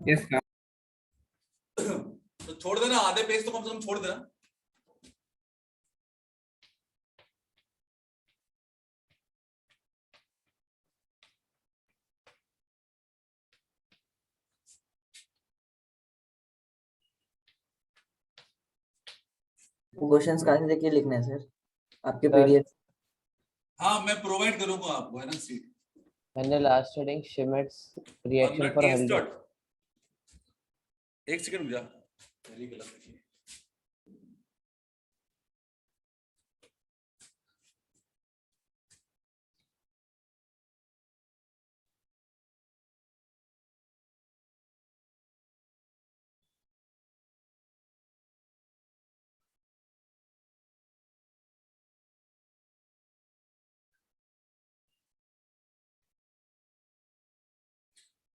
Yes sir. तो छोड़ देना, आधे पेज तो कम से कम छोड़ देना। क्वेश्चंस कहाँ से देखिए लिखना है सर? आपके पीडीएफ? हाँ, मैं प्रोवाइड करूंगा आपको, है ना सीट। मैंने लास्ट हेडिंग शिमिट्स रिएक्शन फॉर 100। एक सेकंड रुक जा, पहली गलत लिखी है।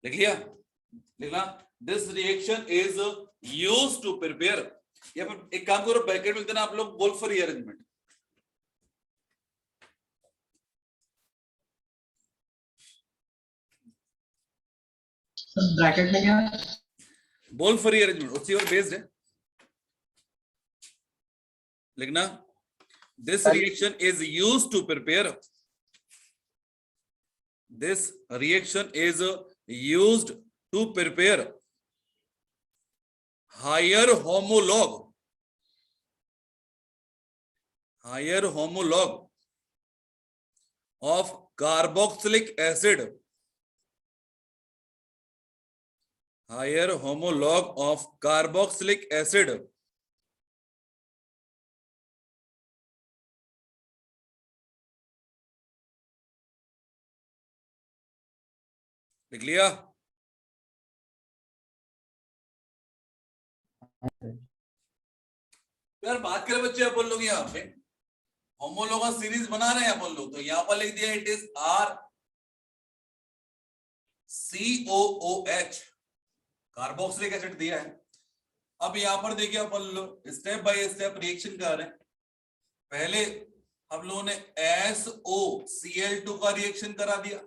लिख लिया? लिखना, this reaction is used to prepare, या फिर एक काम करो, ब्रैकेट में लिख देना आप लोग, वोल्फ रीअरेंजमेंट। ब्रैकेट में क्या? वोल्फ रीअरेंजमेंट उसी पर बेस्ड है। लिखना, this reaction is used to prepare, this reaction is used to prepare higher homolog of carboxylic acid, higher homolog of carboxylic acid लिख लिया? यार बात करें बच्चे अपन लोग यहाँ पे होमोलोगा सीरीज बना रहे हैं अपन लोग, तो यहाँ पर लिख दिया it is RCOOH, carboxylic acid दिया है। अब यहाँ पर देखिए अपन लोग स्टेप बाय स्टेप रिएक्शन कर रहे हैं। पहले हम लोगों ने SOCl2 का रिएक्शन करा दिया,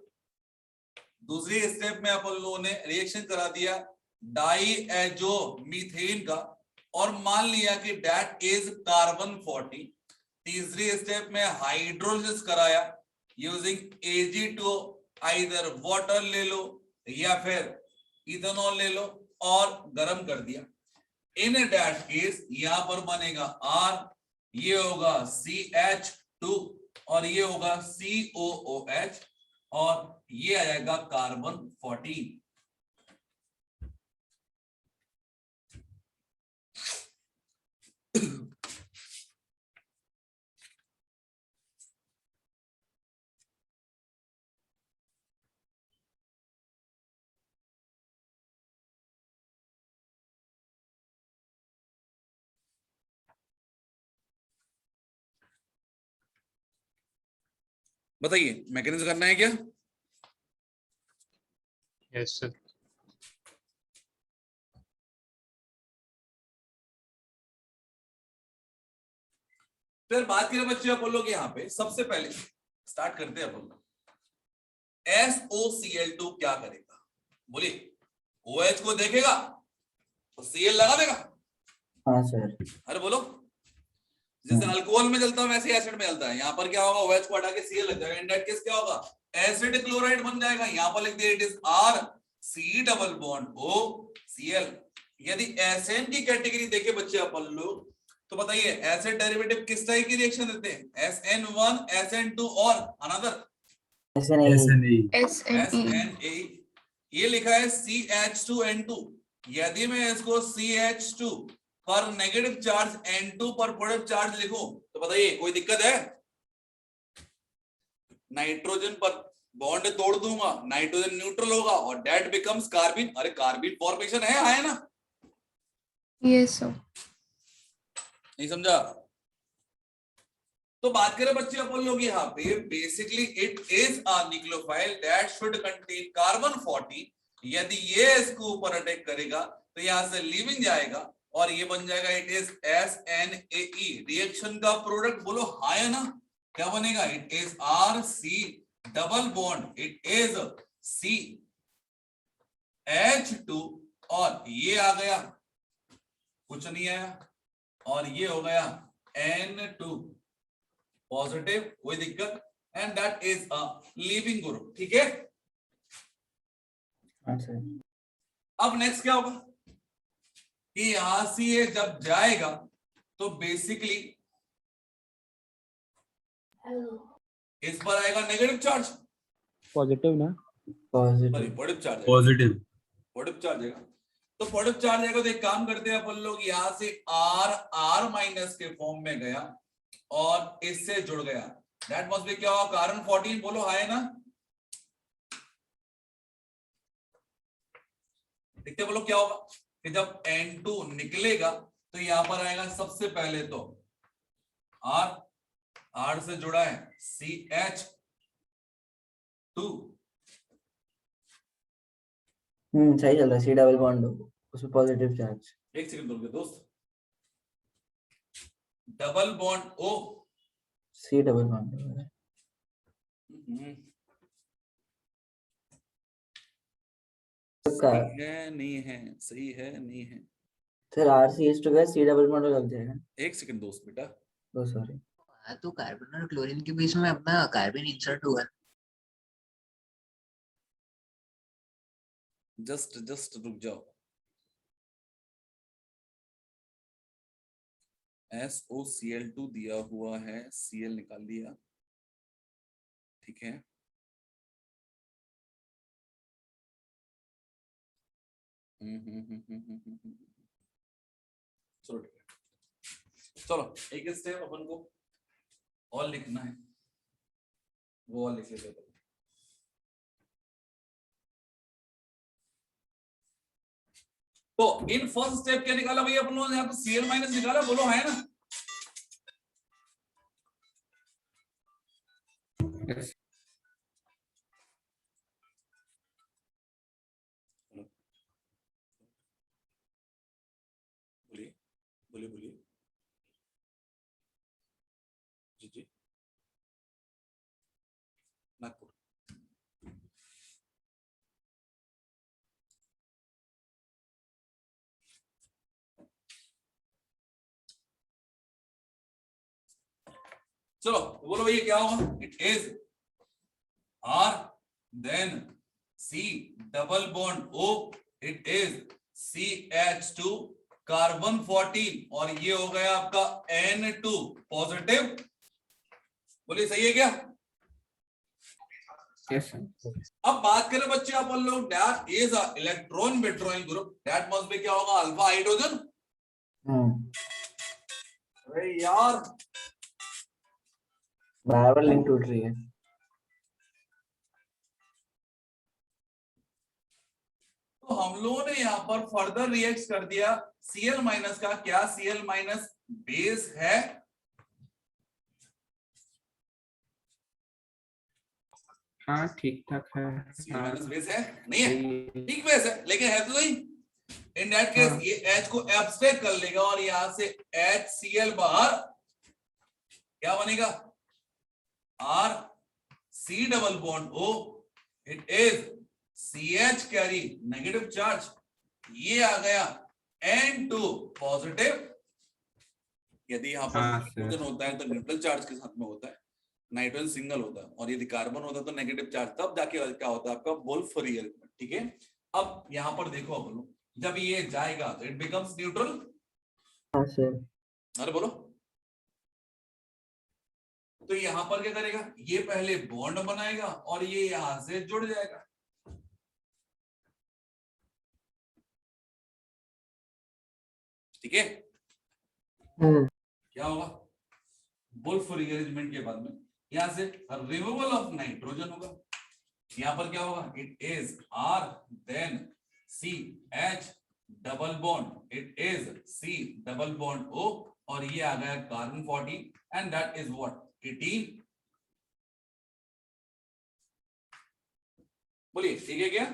दूसरी स्टेप में अपन लोगों ने रिएक्शन करा दिया डाईएजोमीथेन का, और मान लिया कि डेट इज कार्बन 40। तीसरी स्टेप में हाइड्रोलिसिस कराया यूजिंग Ag2, आइदर वाटर ले लो या फिर इथेनॉल ले लो, और गर्म कर दिया। इन डेट केस यहां पर बनेगा R, ये होगा CH2 और ये होगा COOH, और ये आ जाएगा कार्बन 14। बताइए मैकेनिज्म करना है क्या? Yes sir. फिर बात करें बच्चे अपन लोग यहाँ पे, सबसे पहले स्टार्ट करते हैं अपन लोग। SOCl2 क्या करेगा? बोलिए, OH को देखेगा तो Cl लगा देगा। हाँ सर। अरे बोलो, जैसे अल्कोहल में जलता है वैसे एसिड में जलता है। यहाँ पर क्या होगा, OH को हटा के Cl लग जाएगा। इन दैट केस क्या होगा, एसिड क्लोराइड बन जाएगा। यहाँ पर लिख दिया इट इज RC+O यदि एसएन की कैटेगरी देखे बच्चे अपन लोग, तो बताइए एसिड डेरिवेटिव किस टाइप की रिएक्शन देते हैं? SN1, SN2 और अनदर SNA। ये लिखा है CH2N2। यदि मैं इसको CH2 पर नेगेटिव चार्ज N2 पर पॉजिटिव चार्ज लिखूं तो बताइए कोई दिक्कत है? नाइट्रोजन पर बॉन्ड तोड़ दूंगा, नाइट्रोजन न्यूट्रल होगा और दैट बिकम्स कार्बिन। अरे कार्बिन फॉर्मेशन है ना? Yes sir. नहीं समझा? तो बात करें बच्चे अपन लोग यहाँ पे, basically it is a nucleophile that should contain carbon 40। यदि ये इसको ऊपर अटैक करेगा तो यहां से लीविंग जाएगा और ये बन जाएगा इट इज SNAE। रिएक्शन का प्रोडक्ट बोलो हाँ है ना? क्या बनेगा? It is RC double bond, it is CH2 और ये आ गया, कुछ नहीं आया, और ये हो गया N2 पॉजिटिव, कोई दिक्कत, and that is a leaving group. ठीक है, हाँ सर। अब नेक्स्ट क्या होगा कि यहां से ये जब जाएगा तो बेसिकली इस पर आएगा नेगेटिव चार्ज, पॉजिटिव ना, sorry positive. Positive charge, positive. Positive charge आएगा। तो पॉजिटिव चार्ज आएगा तो एक काम करते हैं अपन लोग, यहां से R माइनस के फॉर्म में गया और इससे जुड़ गया, दैट मस्ट बी क्या होगा, कार्बन 14, बोलो हाय ना, देखते बोलो क्या होगा कि जब N2 निकलेगा तो यहां पर आएगा सबसे पहले तो R से जुड़ा है CH2, सही चल रहा है। सी डबल बॉन्ड उसमें पॉजिटिव चार्ज। एक सेकंड रुको दोस्त, double bond O, C double bond. सही है नहीं है, सही है नहीं है, सर RCH2 का सी डबल बॉन्ड लग जाएगा। एक सेकंड दोस्त बेटा, ओ सॉरी। तो कार्बन और क्लोरीन के बीच में अपना कार्बन इंसर्ट हुआ। जस्ट रुक जाओ, SOCl2 दिया हुआ है, Cl निकाल दिया, ठीक है, चलो ठीक है, चलो एक स्टेप अपन को और लिखना है, वो और लिख लेते हैं। तो इन फर्स्ट स्टेप क्या निकाला भैया अपन लोगों ने, यहाँ पे Cl माइनस निकाला, बोलो है ना, बोलिए बोलिए बोलिए, जी नागपुर। चलो बोलो भैया क्या होगा, it is R then C double bond O, it is CH2 carbon 14 और ये हो गया आपका N2 पॉजिटिव, बोलिए सही है क्या? Yes sir. अब बात करें बच्चे अपन लोग, that is a electron withdrawing group, that must B क्या होगा, अल्फा हाइड्रोजन। अरे यार बराबर लिंक टूट रही है। तो हम लोगों ने यहाँ पर फर्दर रिएक्ट कर दिया Cl माइनस का, क्या Cl माइनस बेस है? हाँ ठीक ठाक है। Cl माइनस बेस है नहीं है, ठीक बेस है लेकिन है तो नहीं, इन दैट केस ये H को एब्स्ट्रैक्ट कर लेगा और यहां से HCl बाहर क्या बनेगा, R C double bond O, it is CH carry negative charge, ये आ गया N2 पॉजिटिव। यदि यहाँ पर नाइट्रोजन होता है तो न्यूट्रल चार्ज के साथ में होता है, नाइट्रोजन सिंगल होता है, और यदि कार्बन होता है तो नेगेटिव चार्ज, तब जाके क्या होता है आपका वोल्फ रिएक्शन। ठीक है, अब यहाँ पर देखो अपन लोग, जब ये जाएगा तो इट बिकम्स न्यूट्रल। हाँ सर। अरे बोलो, तो यहाँ पर क्या करेगा, ये पहले बॉन्ड बनाएगा और ये यहां से जुड़ जाएगा। ठीक है, क्या होगा, वुल्फ रीअरेंजमेंट के बाद में यहां से रिमूवल ऑफ नाइट्रोजन होगा, यहां पर क्या होगा, it is R then C H double bond, it is C double bond O, और ये आ गया carbon 14 and that is what, 18। बोलिए ठीक है क्या?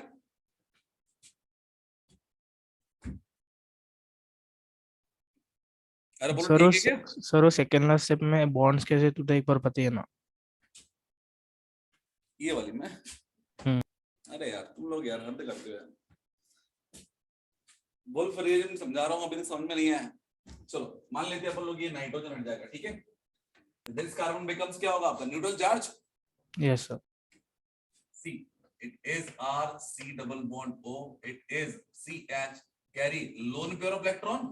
अरे बोलो ठीक है क्या? सर सेकंड लास्ट स्टेप में बॉन्ड्स कैसे टूटे एक बार पता है ना? ये वाली में अरे यार तुम लोग यार हद करते हो यार। वुल्फ रिएजेंट समझा रहा हूँ, अभी तक समझ में नहीं आया। चलो मान लेते हैं अपन लोग ये नाइट्रोजन हट जाएगा, ठीक है। दिस कार्बन बिकम्स क्या होगा आपका neutral charge. Yes, sir. C, it is R C double bond O, it is CH carry lone pair of electron।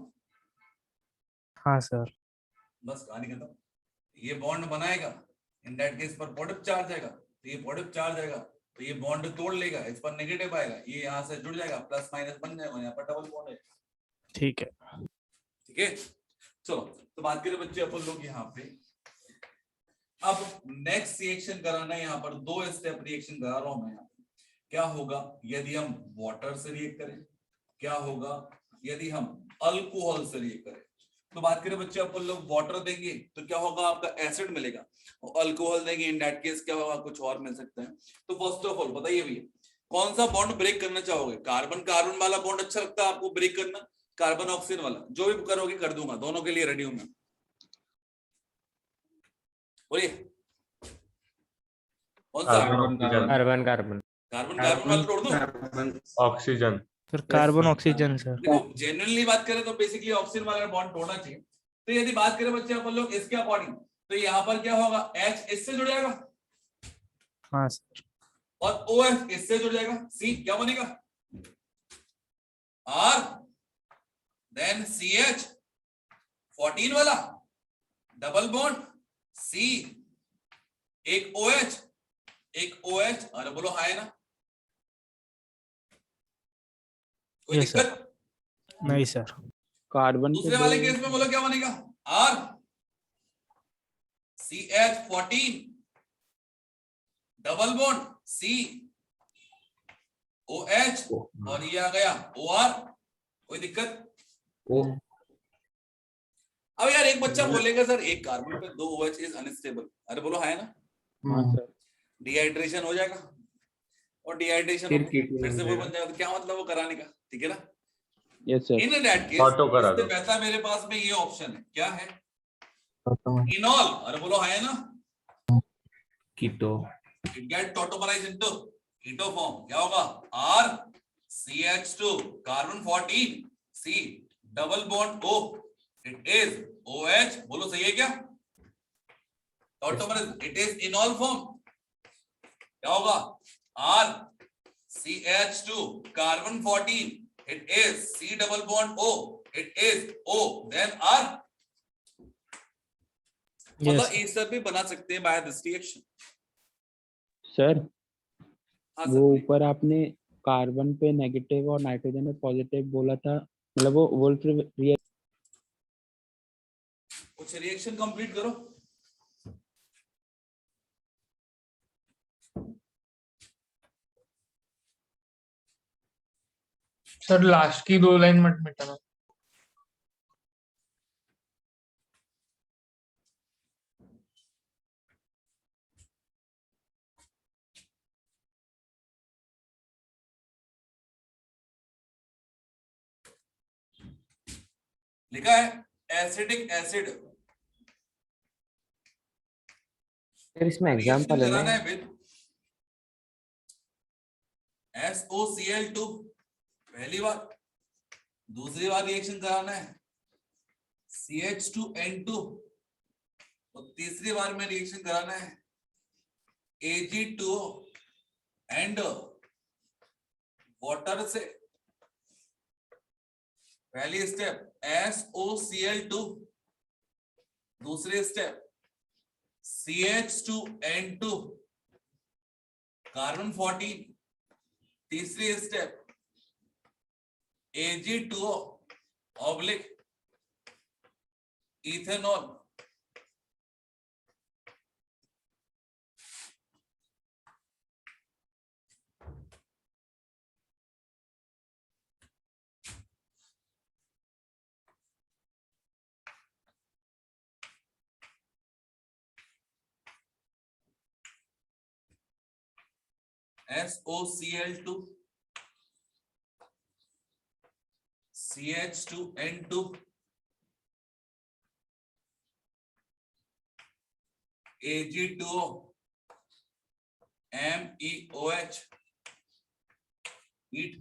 हाँ सर. बस कहानी खत्म। ये बॉन्ड बनाएगा, इन दैट केस पर पॉजिटिव चार्ज आएगा, तो ये पॉजिटिव चार्ज आएगा तो ये बॉन्ड तोड़ लेगा, इस पर नेगेटिव आएगा, ये यहाँ से जुड़ जाएगा, प्लस माइनस बन जाएगा, यहाँ पर डबल बॉन्ड है। ठीक है. ठीक है, चलो तो बात करें बच्चे अपन लोग यहाँ पे। अब नेक्स्ट रिएक्शन कराना है, यहाँ पर 2 स्टेप रिएक्शन करा रहा हूं मैं यहाँ पे। क्या होगा यदि हम वाटर से रिएक्ट करें, क्या होगा यदि हम अल्कोहल से रिएक्ट करें। तो बात करें बच्चे अपन लोग वाटर देंगे तो क्या होगा आपका एसिड मिलेगा, और अल्कोहल देंगे इन दैट केस क्या होगा कुछ और मिल सकता है। तो फर्स्ट ऑफ ऑल बताइए भैया कौन सा बॉन्ड ब्रेक करना चाहोगे? कार्बन कार्बन वाला बॉन्ड अच्छा लगता है आपको ब्रेक करना, कार्बन ऑक्सीजन वाला? जो भी करोगे कर दूंगा, दोनों के लिए रेडी हूं मैं। बोलिए कौन सा? Carbon carbon carbon carbon carbon वाला तोड़ दूं? Oxygen. Sir carbon oxygen sir. देखो जेन्युइनली बात करें तो बेसिकली ऑक्सीजन वाला बॉन्ड तोड़ना चाहिए। तो यदि बात करें बच्चे अपन लोग इसके अकॉर्डिंग तो यहाँ पर क्या होगा H इससे जुड़ जाएगा हाँ सर. और OH इससे जुड़ जाएगा, C क्या बनेगा R देन CH 14 वाला डबल बॉन्ड C एक OH एक OH। अरे बोलो हाय ना, कोई Yes, sir. दिक्कत? नहीं सर. कार्बन दूसरे वाले केस में बोलो क्या बनेगा R CH 14 double bond C OH और ये आ गया OR। कोई दिक्कत? अब यार एक बच्चा बोलेगा सर एक कार्बन पे 2 OH इज अनस्टेबल। अरे बोलो है ना, हाँ सर डिहाइड्रेशन हो जाएगा, और डिहाइड्रेशन फिर फिर से वो बन जाएगा, तो क्या मतलब वो कराने का? ठीक है ना। Yes sir in that case auto करा दो। इससे बेहतर मेरे पास में ये ऑप्शन है, क्या है? ऑटोमेटिक इनॉल। अरे बोलो है ना, कीटो। it get tautomerize into keto form। क्या होगा R CH2 carbon 14 C double bond O it is OH। बोलो सही है क्या? tautomerize it is enol form। क्या होगा R CH2 carbon 14 it is C double bond O it is O then R। मतलब Yes. इस सब भी बना सकते हैं बाय दिस रिएक्शन। सर हाँ वो सर ऊपर आपने कार्बन पे नेगेटिव और नाइट्रोजन पे पॉजिटिव बोला था, मतलब वो वुल्फ कुछ रिएक्शन कंप्लीट करो। सर लास्ट की 2 लाइन मत मिटाना। लिखा है एसिडिक एसिड फिर इसमें एग्जांपल है कराना ना, है विद SOCl2 पहली बार, दूसरी बार रिएक्शन कराना है CH2N2 और तीसरी बार में रिएक्शन कराना है Ag2O एंड वाटर से। पहली स्टेप SOCl2, दूसरी स्टेप CH2N2 कार्बन 14, तीसरी step Ag2O oblique ethanol. SOCl2 CH2N2 Ag2O MEOH heat.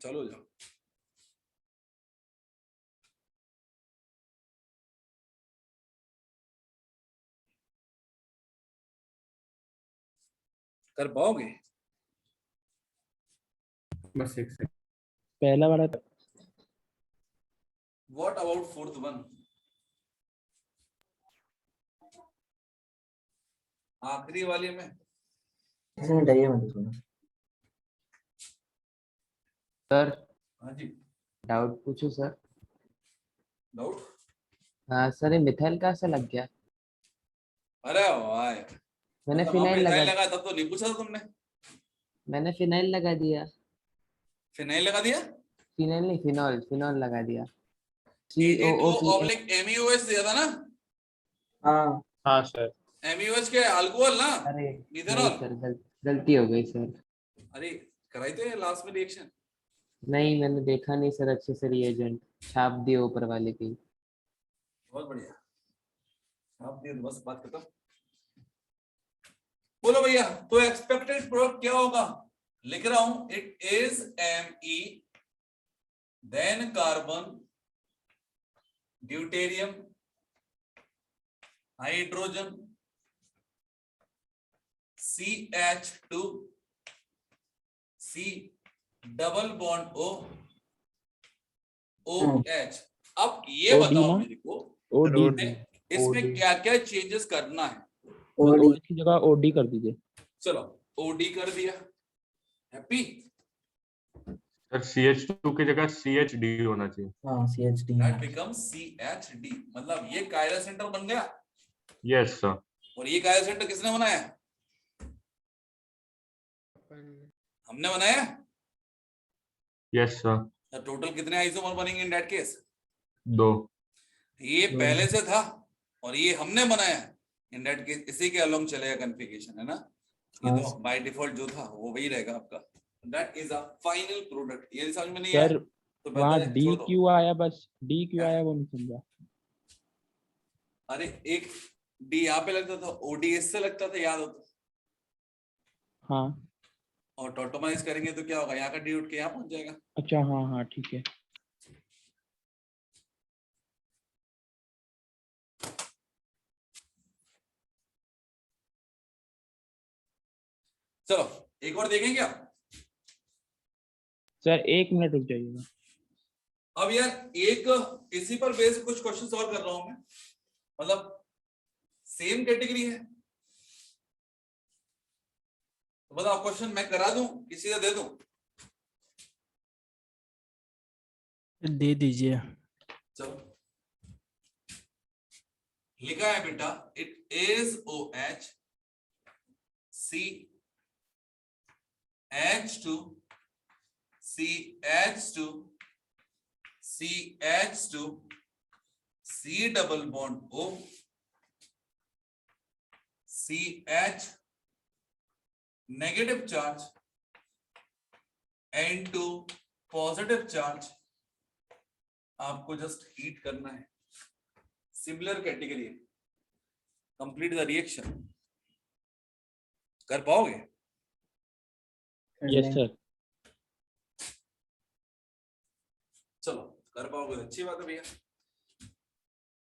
चलो जाओ। कर पाओगे? बस एक सेकंड। पहला वाला व्हाट अबाउट फोर्थ वन? आखिरी वाली में इसमें डरिए मत उसमें। सर हाँ जी, डाउट पूछो सर। डाउट? हाँ सर, ये मिथाइल कहाँ से लग गया? अरे वाह यार, मैंने मतलब वहाँ फिनाइल पे लगा लगा तब तो नहीं पूछा था तुमने। मैंने फिनाइल लगा दिया। फिनाइल लगा दिया? फिनाइल नहीं, फिनॉल फिनॉल लगा दिया। COO AG2/MEOH दिया था ना? हाँ हाँ सर। MEOH के अल्कोहल ना, अरे नहीं मिथेनॉल। सर, गलती हो गई सर। अरे कराई थे लास्ट में रिएक्शन। नहीं, मैंने देखा नहीं सर अच्छे से, रिएजेंट छाप दिए ऊपर वाले की। बहुत बढ़िया, आप दिए तो बस बात खत्म। बोलो भैया, तो एक्सपेक्टेड प्रोडक्ट क्या होगा? लिख रहा हूं, it is Me then carbon deuterium hydrogen CH2 C double bond O OH। अब ये OD बताओ ना? मेरे को, OD इसमें क्या क्या चेंजेस करना है? ओडी OH की जगह OD कर दीजिए। चलो OD कर दिया, हैप्पी? सर CH2 की जगह CHD होना चाहिए। हाँ CHD दैट बिकम्स CHD, मतलब ये कायरल सेंटर बन गया। Yes sir. और ये कायरल सेंटर किसने बनाया? हमने बनाया। Yes sir. टोटल कितने आइसोमर बनेंगे इन दैट केस? 2। ये पहले से था और ये हमने बनाया इन दैट केस, इसी के अलोंग चलेगा कॉन्फ़िगरेशन, है ना? ये तो बाय डिफॉल्ट जो था वो वही रहेगा आपका। That is a final product. ये समझ में नहीं आया सर तो वहाँ बेहतर है D छोड़ दो। क्यों आया? बस D क्यों आया वो नहीं समझा। अरे एक D यहाँ पे लगता था, OD इससे लगता था, याद हो तो? हाँ और टोटोमाइज करेंगे तो क्या होगा, यहाँ का D उठ के यहाँ पहुंच जाएगा। अच्छा, हाँ हाँ ठीक है। चलो एक और देखें क्या? सर 1 मिनट रुक जाइएगा। अब यार एक इसी पर बेस कुछ क्वेश्चन सॉल्व कर रहा हूं मैं, मतलब सेम कैटेगरी है। तो बताओ क्वेश्चन मैं करा दूं किसी का दे दूं? दे दीजिए। चलो लिखा है बेटा, it is OH CH2 CH2 CH2 C double bond O CH negative charge N2 positive charge. आपको जस्ट हीट करना है, सिमिलर कैटेगरी है। Complete the reaction. कर पाओगे? Yes sir. चलो कर पाओगे, अच्छी बात है भैया।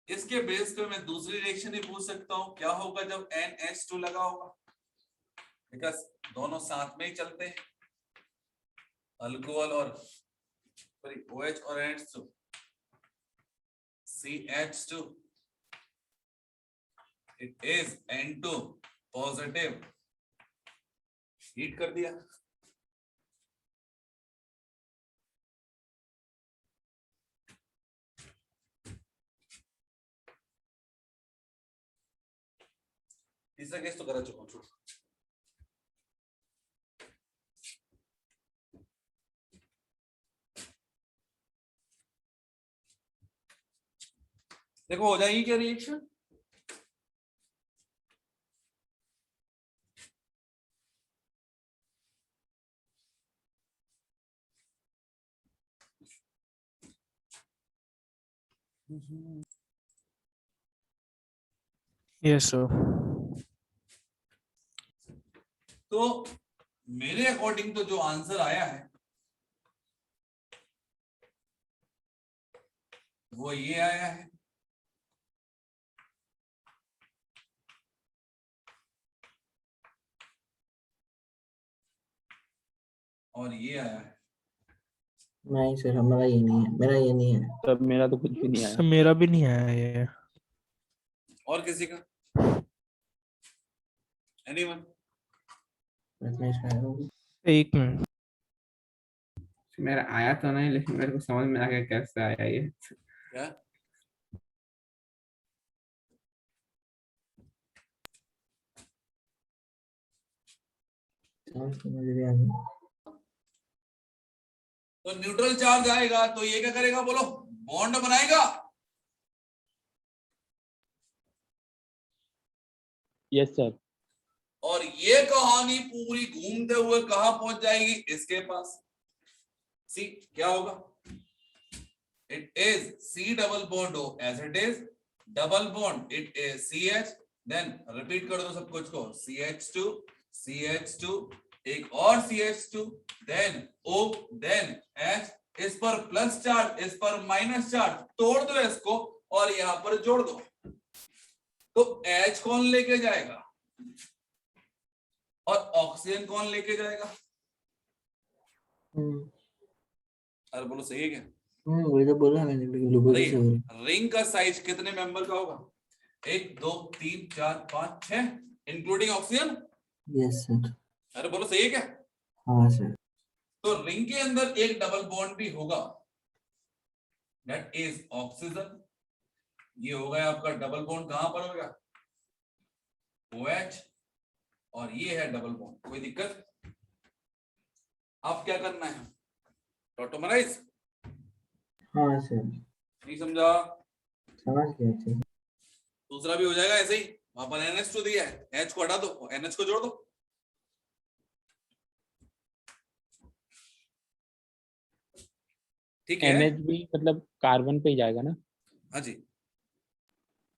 इसके बेस पे मैं दूसरी रिएक्शन भी पूछ सकता हूं, क्या होगा जब NH2 लगा होगा? बिकॉज दोनों साथ में ही चलते हैं, अल्कोहल और सॉरी OH और NH2 CH2, it is N2 positive, heat कर दिया। तीसरा केस तो करा चुका हूं, छोड़ो। देखो हो जाएगी क्या रिएक्शन? Yes sir. तो मेरे अकॉर्डिंग तो जो आंसर आया है वो ये आया है, और ये आया है। नहीं सर, हमारा ये नहीं है, मेरा ये नहीं है। सर मेरा तो कुछ भी नहीं आया। सर मेरा भी नहीं आया ये। और किसी का? एनीवन? प्रथमेश का है। एक मिनट। मेरा आया तो नहीं, लेकिन मेरे को समझ में आ गया कैसे आया ये। क्या? मुझे भी आ गया। तो न्यूट्रल चार्ज आएगा तो ये क्या करेगा बोलो? बॉन्ड बनाएगा। Yes sir. और ये कहानी पूरी घूमते हुए कहां पहुंच जाएगी? इसके पास। सी क्या होगा? It is C double bond O as it is, double bond it is CH, then repeat कर दो सब कुछ को, CH2 CH2, एक और CH2, then O, then H, इस पर प्लस चार्ज, इस पर माइनस चार्ज, तोड़ दो इसको और यहां पर जोड़ दो। तो H कौन लेके जाएगा और ऑक्सीजन कौन लेके जाएगा? अरे बोलो सही है क्या? वही तो बोला मैंने, ग्लूकोज से हो रही है। रिंग का साइज कितने मेंबर का होगा? 1 2 3 4 5 6 इंक्लूडिंग ऑक्सीजन। Yes sir. अरे बोलो सही है क्या? हाँ सर। तो रिंग के अंदर एक डबल बॉन्ड भी होगा, दैट इज ऑक्सीजन। ये होगा आपका डबल बॉन्ड, कहां पर होगा? OH, और ये है डबल बॉन्ड। कोई दिक्कत? आप क्या करना है? टॉटोमराइज? हाँ सर, नहीं समझा? समझ गया सर। दूसरा भी हो जाएगा ऐसे ही। वहां पर NH2 दिया है, H को हटा दो, NH को जोड़ दो। ठीक है? NH भी मतलब कार्बन पे ही जाएगा ना? हाँ जी,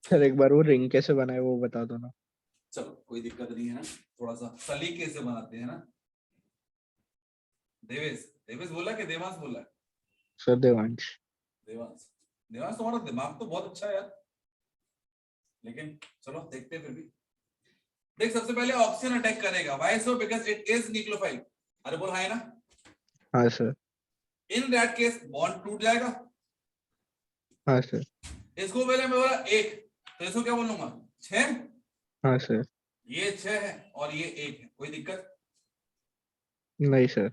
सर एक बार वो रिंग कैसे बनाए वो बता दो ना। चलो कोई दिक्कत नहीं है ना, थोड़ा सा सलीके से बनाते हैं ना। देवेश, देवेश बोला कि देवांश बोला? सर देवांश। देवांश, देवांश तुम्हारा दिमाग तो बहुत अच्छा है यार, लेकिन चलो देखते हैं फिर भी। देख, सबसे पहले ऑक्सीजन अटैक करेगा। Why so? Because it is nucleophile. अरे बोल हां ना? हाँ sir. In that case bond टूट जाएगा। हाँ सर। इसको पहले मैं बोला 1, तो इसको क्या बोलूंगा? 6। हाँ सर। ये 6 है और ये 1 है, कोई दिक्कत? नहीं सर।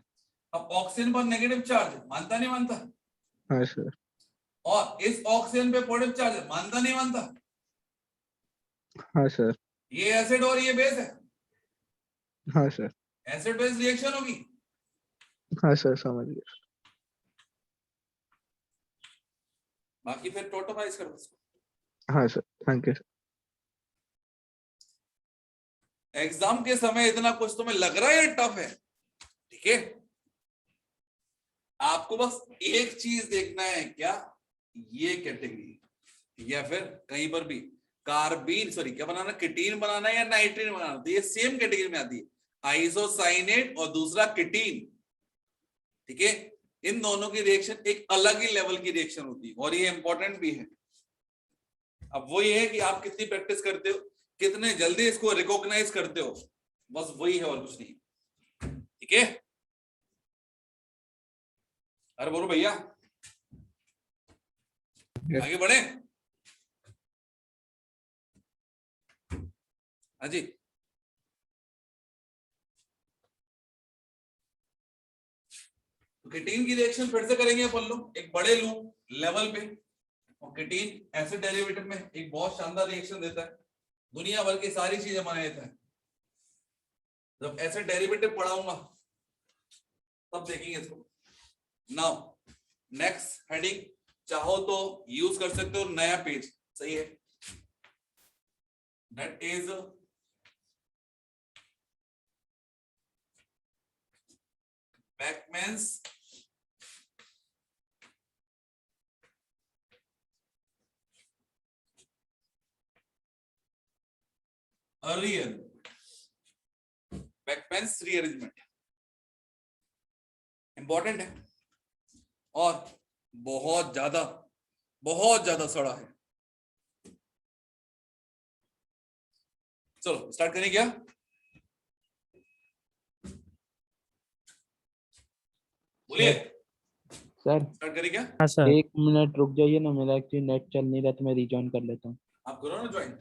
अब ऑक्सीजन पर नेगेटिव चार्ज, मानता नहीं मानता? हाँ सर। और इस ऑक्सीजन पे पॉजिटिव चार्ज, मानता नहीं मानता? हाँ सर। ये एसिड और ये बेस है, हाँ सर। एसिड बेस रिएक्शन होगी। हाँ सर समझ गया। बाकी फिर टोटोमाइज कर दो इसको। हाँ sir, thank you sir. Exam के समय इतना कुछ तुम्हें लग रहा है टफ है, ठीक है? आपको बस एक चीज देखना है, क्या? ये कैटेगरी या फिर कहीं पर भी कार्बीन, सॉरी क्या बनाना, किटीन बनाना है या नाइट्रीन बनाना, तो ये सेम कैटेगरी में आती है, आइसोसाइनेट और दूसरा किटीन, ठीक है? इन दोनों की रिएक्शन एक अलग ही लेवल की रिएक्शन होती है और ये इंपॉर्टेंट भी है। अब वो ये है कि आप कितनी प्रैक्टिस करते हो, कितने जल्दी इसको रिकॉग्नाइज करते हो, बस वही है और कुछ नहीं, ठीक है? अरे बोलो भैया, आगे बढ़े। हाँ जी, तो किटीन की रिएक्शन फिर से करेंगे अपन लोग एक बड़े लूप लेवल पे। और किटीन एसिड डेरिवेटिव में एक बहुत शानदार रिएक्शन देता है, दुनिया भर की सारी चीजें बना देता है। जब एसिड डेरिवेटिव पढ़ाऊंगा तब देखेंगे इसको। नाउ नेक्स्ट हेडिंग चाहो तो यूज कर सकते हो, नया पेज, सही है? That is Beckmann's Beckmann's rearrangement important है और बहुत ज्यादा बहुत ज्यादा सड़ा है। चलो स्टार्ट करें क्या? बोलिए, सर स्टार्ट करें क्या? हाँ सर। 1 मिनट रुक जाइए ना, मेरा एक्चुअली नेट चल नहीं रहा तो मैं रिजॉइन कर लेता हूँ। आप करो ना ज्वाइन।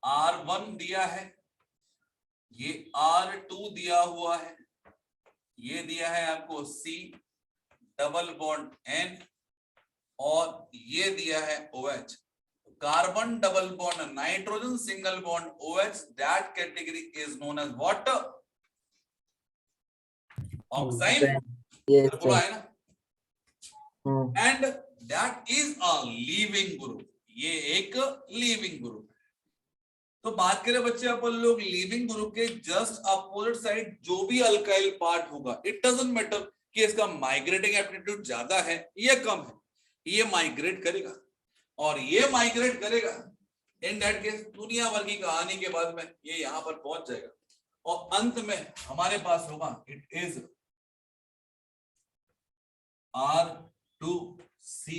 R1 दिया है, ये R2 दिया हुआ है, ये दिया है आपको C डबल बॉन्ड N, और ये दिया है OH, carbon double bond nitrogen single bond OH, that category is known as what? Oxime. Yes, बोला sir. है ना? Hmm. And that is a leaving group, ये एक लीविंग ग्रुप है। तो बात करें बच्चे अपन लोग लीविंग ग्रुप के जस्ट अपोजिट साइड जो भी अल्काइल पार्ट होगा, इट डजंट मैटर कि इसका माइग्रेटिंग एप्टीट्यूड ज्यादा है या कम है, ये माइग्रेट करेगा, और ये माइग्रेट करेगा इन दैट केस दुनिया भर की कहानी के बाद में ये यहां पर पहुंच जाएगा, और अंत में हमारे पास होगा it is R2C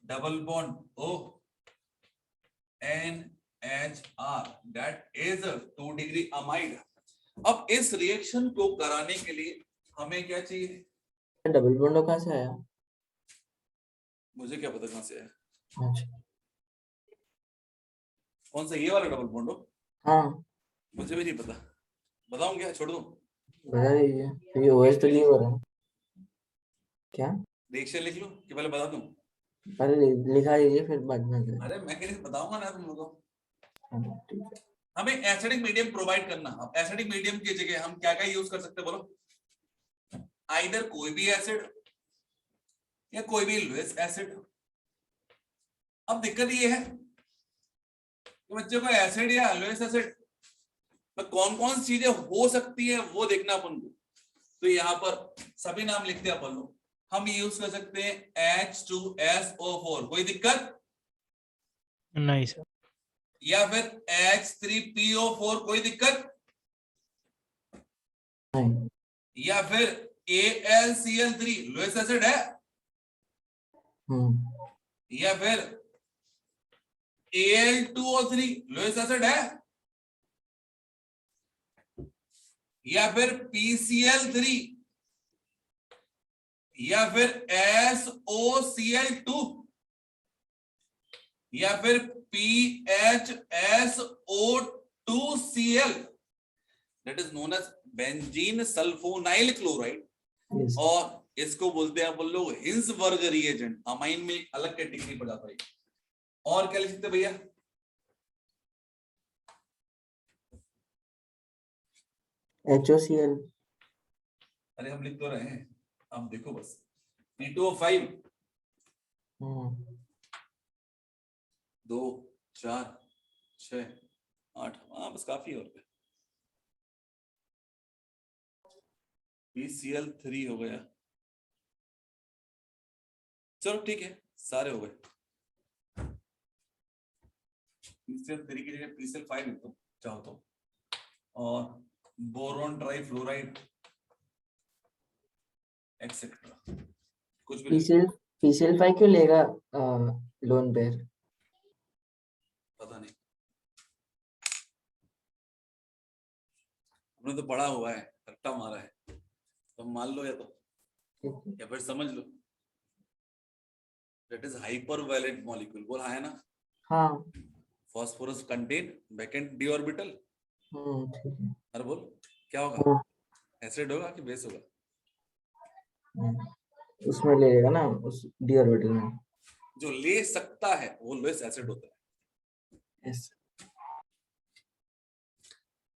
double bond O NHR, that is 2 degree amide. अब इस रिएक्शन को कराने के लिए हमें क्या चाहिए? डबल बॉन्ड कहाँ से आया? मुझे क्या पता कहां से है, अच्छा, कौन सा ये वाला डबल बॉन्ड हो? हाँ मुझे भी नहीं पता, बताऊं क्या, छोड़ दूं? बता दीजिए, तो ये OH तो लीवर है क्या? रिएक्शन लिख लूं कि पहले बता दूं? पहले लिखा दीजिए फिर बाद में करें। अरे मैं कैसे बताऊंगा ना तुम लोगों को। हाँ, ठीक है। हमें एसिडिक मीडियम प्रोवाइड करना। अब एसिडिक मीडियम की जगह हम क्या क्या यूज कर सकते हैं बोलो? आइदर कोई भी एसिड या कोई भी लुईस एसिड। अब दिक्कत ये है कि बच्चों को एसिड या लुईस एसिड में कौन कौन सी चीजें हो सकती है वो देखना अपन को। तो यहाँ पर सभी नाम लिखते हैं अपन लोग। हम यूज कर सकते हैं H2SO4, कोई दिक्कत? नहीं सर। या फिर H3PO4, कोई दिक्कत? नहीं। या फिर AlCl3 लुईस एसिड है? या फिर Al2O3 लुईस एसिड है? या फिर PCl3, या फिर SOCl2, या फिर PHSO2Cl, that is known as benzene sulfonyl chloride. Yes. और इसको बोलते हैं अपन लोग हिंसबर्ग रिएजेंट, अमाइन में अलग कैटेगरी पड़ जाता है। और क्या लिख सकते भैया? HOCl। अरे हम लिख तो रहे हैं, अब देखो बस P2O5 2 4 6 8, हाँ बस काफी और क्या। PCl3 हो गया, चलो ठीक है सारे हो गए। PCl3 की जगह PCl5 लिख दो चाहो तो, और बोरोन ट्राइफ्लोराइड एक्सेट्रा कुछ भी PCl5 क्यों लेगा लोन पेयर? पता नहीं, हमने तो पढ़ा हुआ है, रट्टा मारा है, तो मान लो या फिर समझ लो। दैट इज हाइपरवैलेंट मॉलिक्यूल, बोला है ना? हाँ। Phosphorus contain vacant D orbital. ठीक है। अरे बोल क्या होगा? हाँ। एसिड होगा कि बेस होगा? उसमें ले लेगा ना, उस डी ऑर्बिटल में। जो ले सकता है वो लुईस एसिड होता है। यस।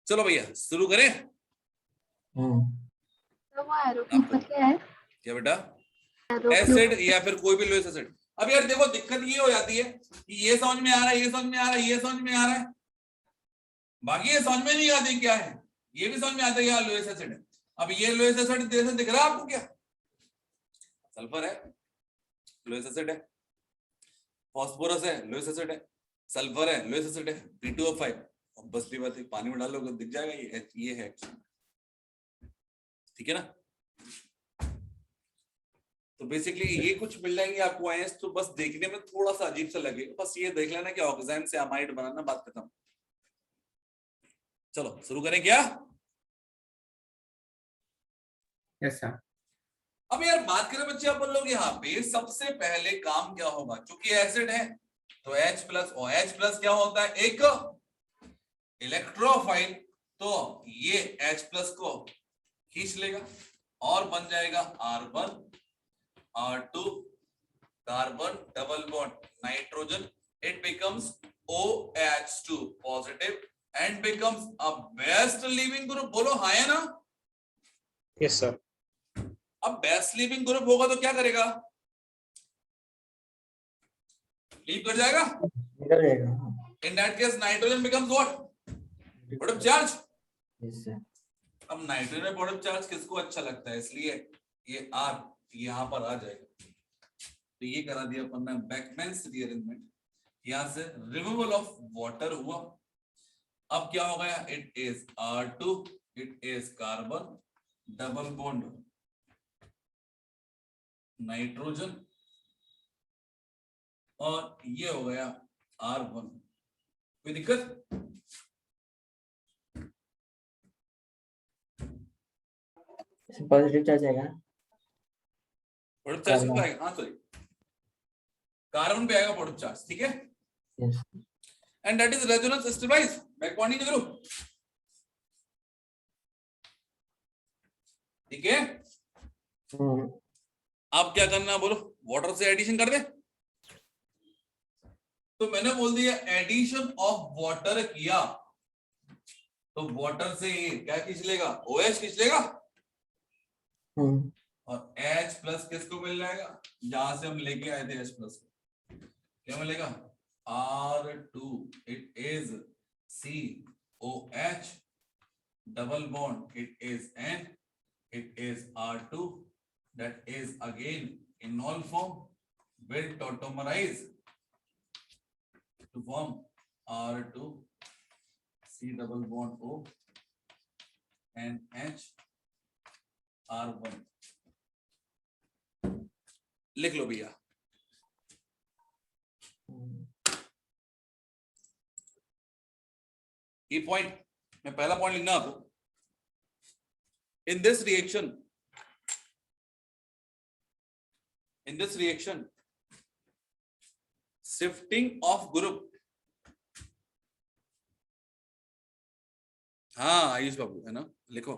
चलो भैया शुरू करें। क्या बेटा? एसिड या फिर कोई भी लुईस एसिड। अब यार देखो दिक्कत ये हो जाती है कि ये समझ में आ रहा है, ये समझ में आ रहा है, ये समझ में आ रहा है, बाकी ये समझ में नहीं आती क्या है। ये भी समझ में आता है यार लुईस एसिड है। अब ये लुईस एसिड जैसे दिख रहा है आपको क्या? सल्फर है, लुईस एसिड है। फास्फोरस है, लुईस एसिड है। सल्फर है, लुईस एसिड है। P2O5, अब बस भी बात है, पानी में डालोगे दिख जाएगा ये है। ठीक है ना? तो बेसिकली ये कुछ मिल जाएंगे आपको आयंस, तो बस देखने में थोड़ा सा अजीब सा लगेगा, बस ये देख लेना कि ऑक्सीजन से अमाइड बनाना, बात खत्म। चलो शुरू करें क्या? Yes sir. अब यार बात करें बच्चे अपन लोग यहाँ पे, सबसे पहले काम क्या होगा, क्योंकि एसिड है तो H प्लस OH प्लस क्या होता है, एक इलेक्ट्रोफाइल, तो ये H प्लस को खींच लेगा और बन जाएगा R1 R2 carbon double bond nitrogen, it becomes OH2 positive and becomes a best leaving group. बोलो हाँ या ना? Yes sir. अब बेस्ट लिविंग ग्रुप होगा तो क्या करेगा, लीव कर जाएगा। निकल जाएगा। इन that case nitrogen becomes what, positive charge. Yes sir. अब नाइट्रोजन में पॉजिटिव चार्ज किसको अच्छा लगता है, इसलिए ये R यहां पर आ जाएगा। तो ये करा दिया अपन ने बैकमैन्स रीअरेंजमेंट, यहां से रिमूवल ऑफ वाटर हुआ। अब क्या हो गया, it is R2, it is carbon double bond nitrogen, और ये हो गया R1। कोई दिक्कत? पॉजिटिव चार्ज आएगा। पॉजिटिव चार्ज किसको आएगा? हाँ सॉरी, कार्बन पे आएगा पॉजिटिव चार्ज, ठीक है। Yes. And that is resonance stabilize back bonding group, ठीक है। अब क्या करना है बोलो, वाटर से एडिशन कर दे। तो मैंने बोल दिया एडिशन ऑफ वाटर किया, तो वाटर से ये क्या खींच लेगा, OH खींच लेगा, और H प्लस किसको मिल जाएगा, जहां से हम लेके आए थे H प्लस, क्या मिलेगा, R2, it is COH double bond, it is N, it is R2, that is again enol form, will tautomerize to form R2 C double bond O and H R1। लिख लो भैया। ये point, मैं पहला point लिखना आपको। In this reaction, shifting of group, हाँ आयुष बाबू है ना, लिखो।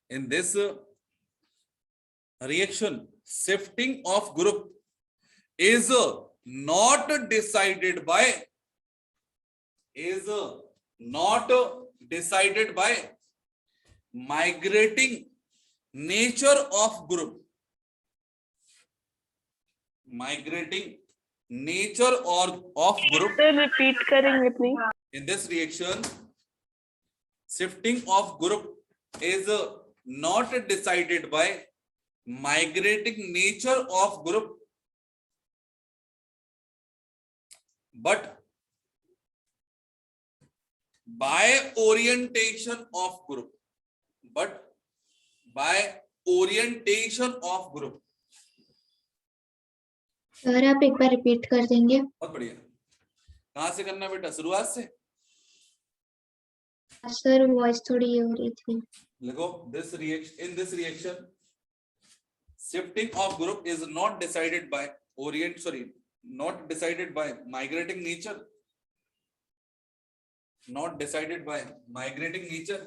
In this reaction, shifting of group is not decided by migrating nature of group, migrating nature or of group। Repeat करेंगे please. In this reaction, shifting of group is not decided by migrating nature of group, but by orientation of group, but by orientation of group। Sir आप एक बार repeat कर देंगे? बहुत बढ़िया। कहां से करना बेटा, शुरुआत से? सर वॉइस थोड़ी ये हो रही थी। लिखो, this reaction, in this reaction, shifting of group is not decided by not decided by migrating nature, not decided by migrating nature,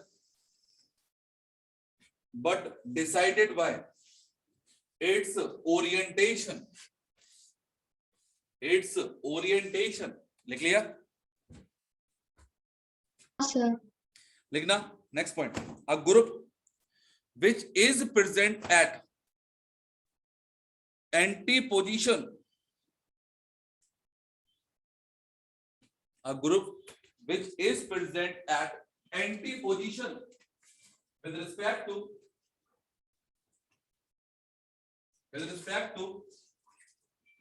but decided by its orientation, its orientation। लिख लिया? Sir लिखना। Next point, a group which is present at antiposition, a group which is present at antiposition with respect to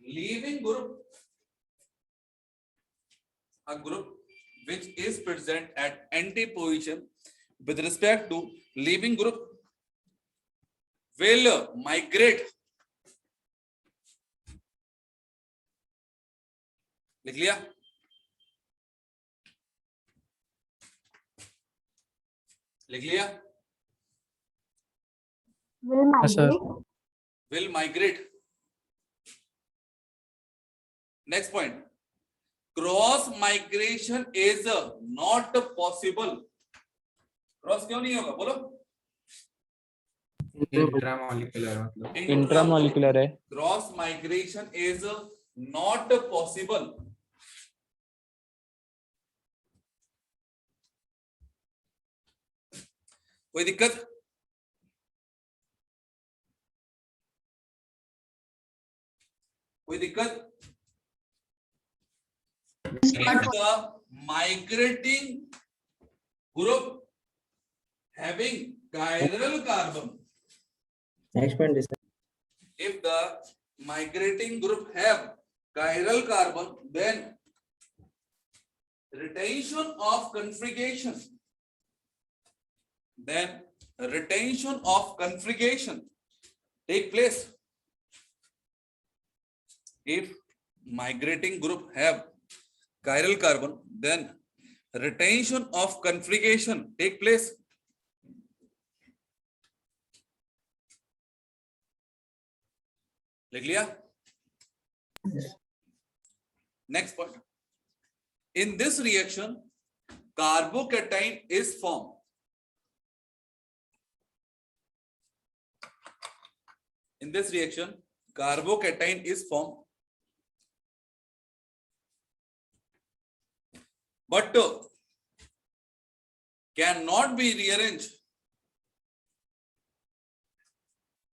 leaving group, a group which is present at antiposition with respect to leaving group will migrate लिख लिया? लिख लिया? हाँ sir. Will migrate. Next point. Cross migration is not possible. Cross क्यों नहीं होगा? बोलो. Intramolecular मतलब इंट्रामॉलिक्यूलर है। Cross migration is not possible. कोई दिक्कत? कोई दिक्कत? If the migrating group having chiral carbon, Next point is if the migrating group have chiral carbon, then retention of configuration, take place. If migrating group have chiral carbon, then retention of configuration take place. लिख लिया? Next point. In this reaction, carbocation is formed. In this reaction, carbocation is formed. But cannot be rearranged.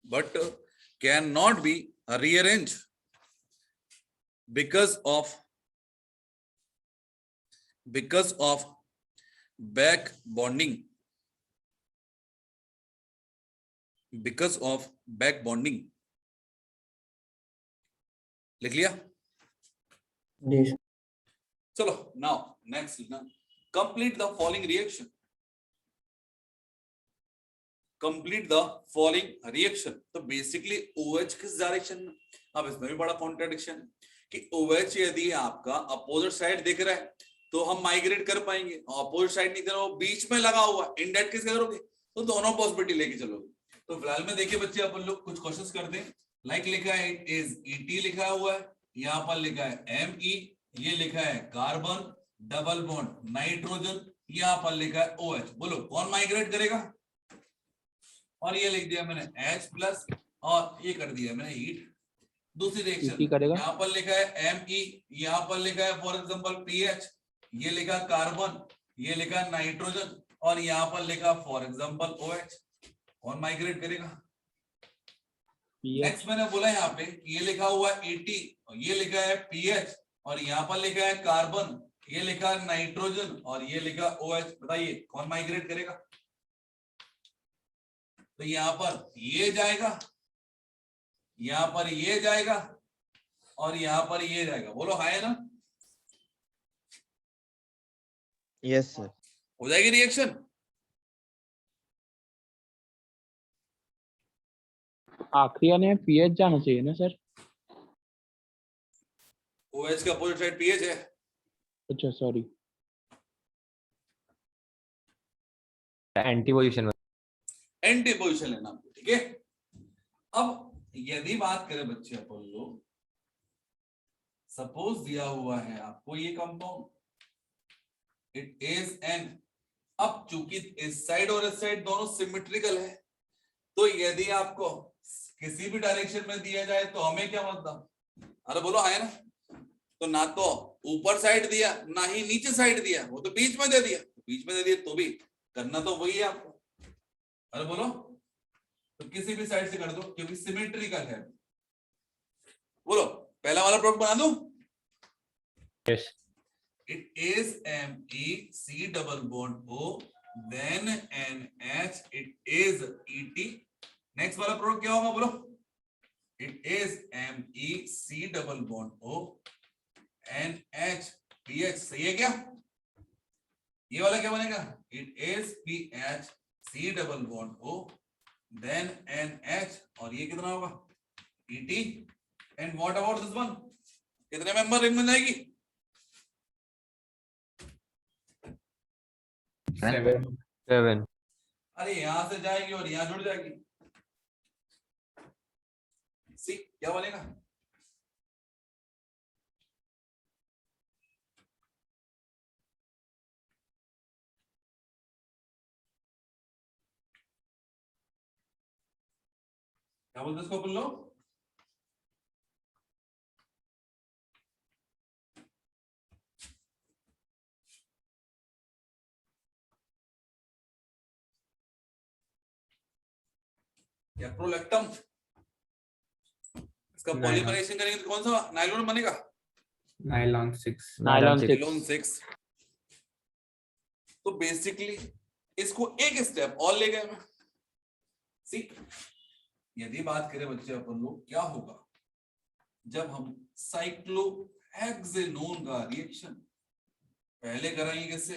But cannot be rearranged because of back bonding. Because of back bonding. लिख लिया? this. चलो now next लिखना. Complete the following reaction. Complete the following reaction. तो basically OH किस direction में? अब इसमें भी बड़ा कॉन्ट्रडिक्शन कि OH यदि आपका अपोजिट साइड दिख रहा है तो हम माइग्रेट कर पाएंगे, अपोजिट साइड नहीं दिख रहा, वो बीच में लगा हुआ, इनडायरेक्ट किसके करोगे? तो दोनों पॉसिबिलिटी लेके चलोगे. तो फिलहाल में देखिए बच्चे अपन लोग कुछ क्वेश्चंस करते हैं. लाइक लिखा है इट इज ET लिखा हुआ है, यहाँ पर लिखा है Me, ये लिखा है कार्बन डबल बॉन्ड नाइट्रोजन, यहाँ पर लिखा है OH. बोलो कौन माइग्रेट करेगा? और ये लिख दिया मैंने H प्लस और ये कर दिया मैंने हीट. दूसरी रिएक्शन यहाँ पर लिखा है Me, यहाँ पर लिखा है फॉर एग्जांपल PH, ये लिखा कार्बन, ये लिखा नाइट्रोजन और यहाँ पर लिखा फॉर एग्जांपल OH. कौन माइग्रेट करेगा? नेक्स्ट मैंने बोला यहाँ पे ये लिखा हुआ ET, ये लिखा है PH और यहाँ पर लिखा है कार्बन, ये लिखा है नाइट्रोजन और ये लिखा OH. बताइए कौन माइग्रेट करेगा? तो यहाँ पर ये जाएगा, यहाँ पर ये जाएगा और यहाँ पर ये जाएगा. बोलो हाय ना? Yes sir. हो जाएगी रिएक्शन? आखिरी ने पीएच जाना चाहिए ना सर? OH का अपोजिट साइड PH है. अच्छा सॉरी. एंटी पोजीशन लेना. ठीक है. अब यदि बात करें बच्चे अपन लोग, सपोज दिया हुआ है आपको ये कंपाउंड, इट इज एन. अब चूंकि इस साइड और इस साइड दोनों सिमेट्रिकल है, तो यदि आपको किसी भी डायरेक्शन में दिया जाए तो हमें क्या मतलब? अरे बोलो है ना? तो ना तो ऊपर साइड दिया ना ही नीचे साइड दिया, वो तो बीच में दे दिया. बीच में दे दिया तो भी करना तो वही है आपको. अरे बोलो, तो किसी भी साइड से कर दो क्योंकि सिमेट्रिकल है. बोलो पहला वाला प्रोडक्ट बना दूं? Yes. It is MEC double bond O, then NH. It is ET. Next वाला प्रोडक्ट क्या होगा? बोलो. It is MEC double bond O, NH PH. सही है क्या? ये वाला क्या बनेगा? It is PH C double bond O, then NH और ये कितना होगा? ET. And what about this one? कितने मेंबर रिंग बन जाएगी? 7 अरे यहां से जाएगी और यहां जुड़ जाएगी, सी क्या बनेगा? क्या बोलते इसको अपन लोग? या प्रोलैक्टम। इसका पॉलीमराइजेशन करेंगे तो कौन सा नायलॉन बनेगा? Nylon 6 nylon 6। तो बेसिकली इसको एक स्टेप और ले गए मैं। सी यदि बात करें बच्चे अपन लोग क्या होगा जब हम साइक्लोहेक्सेनोन का रिएक्शन पहले कराएंगे किससे?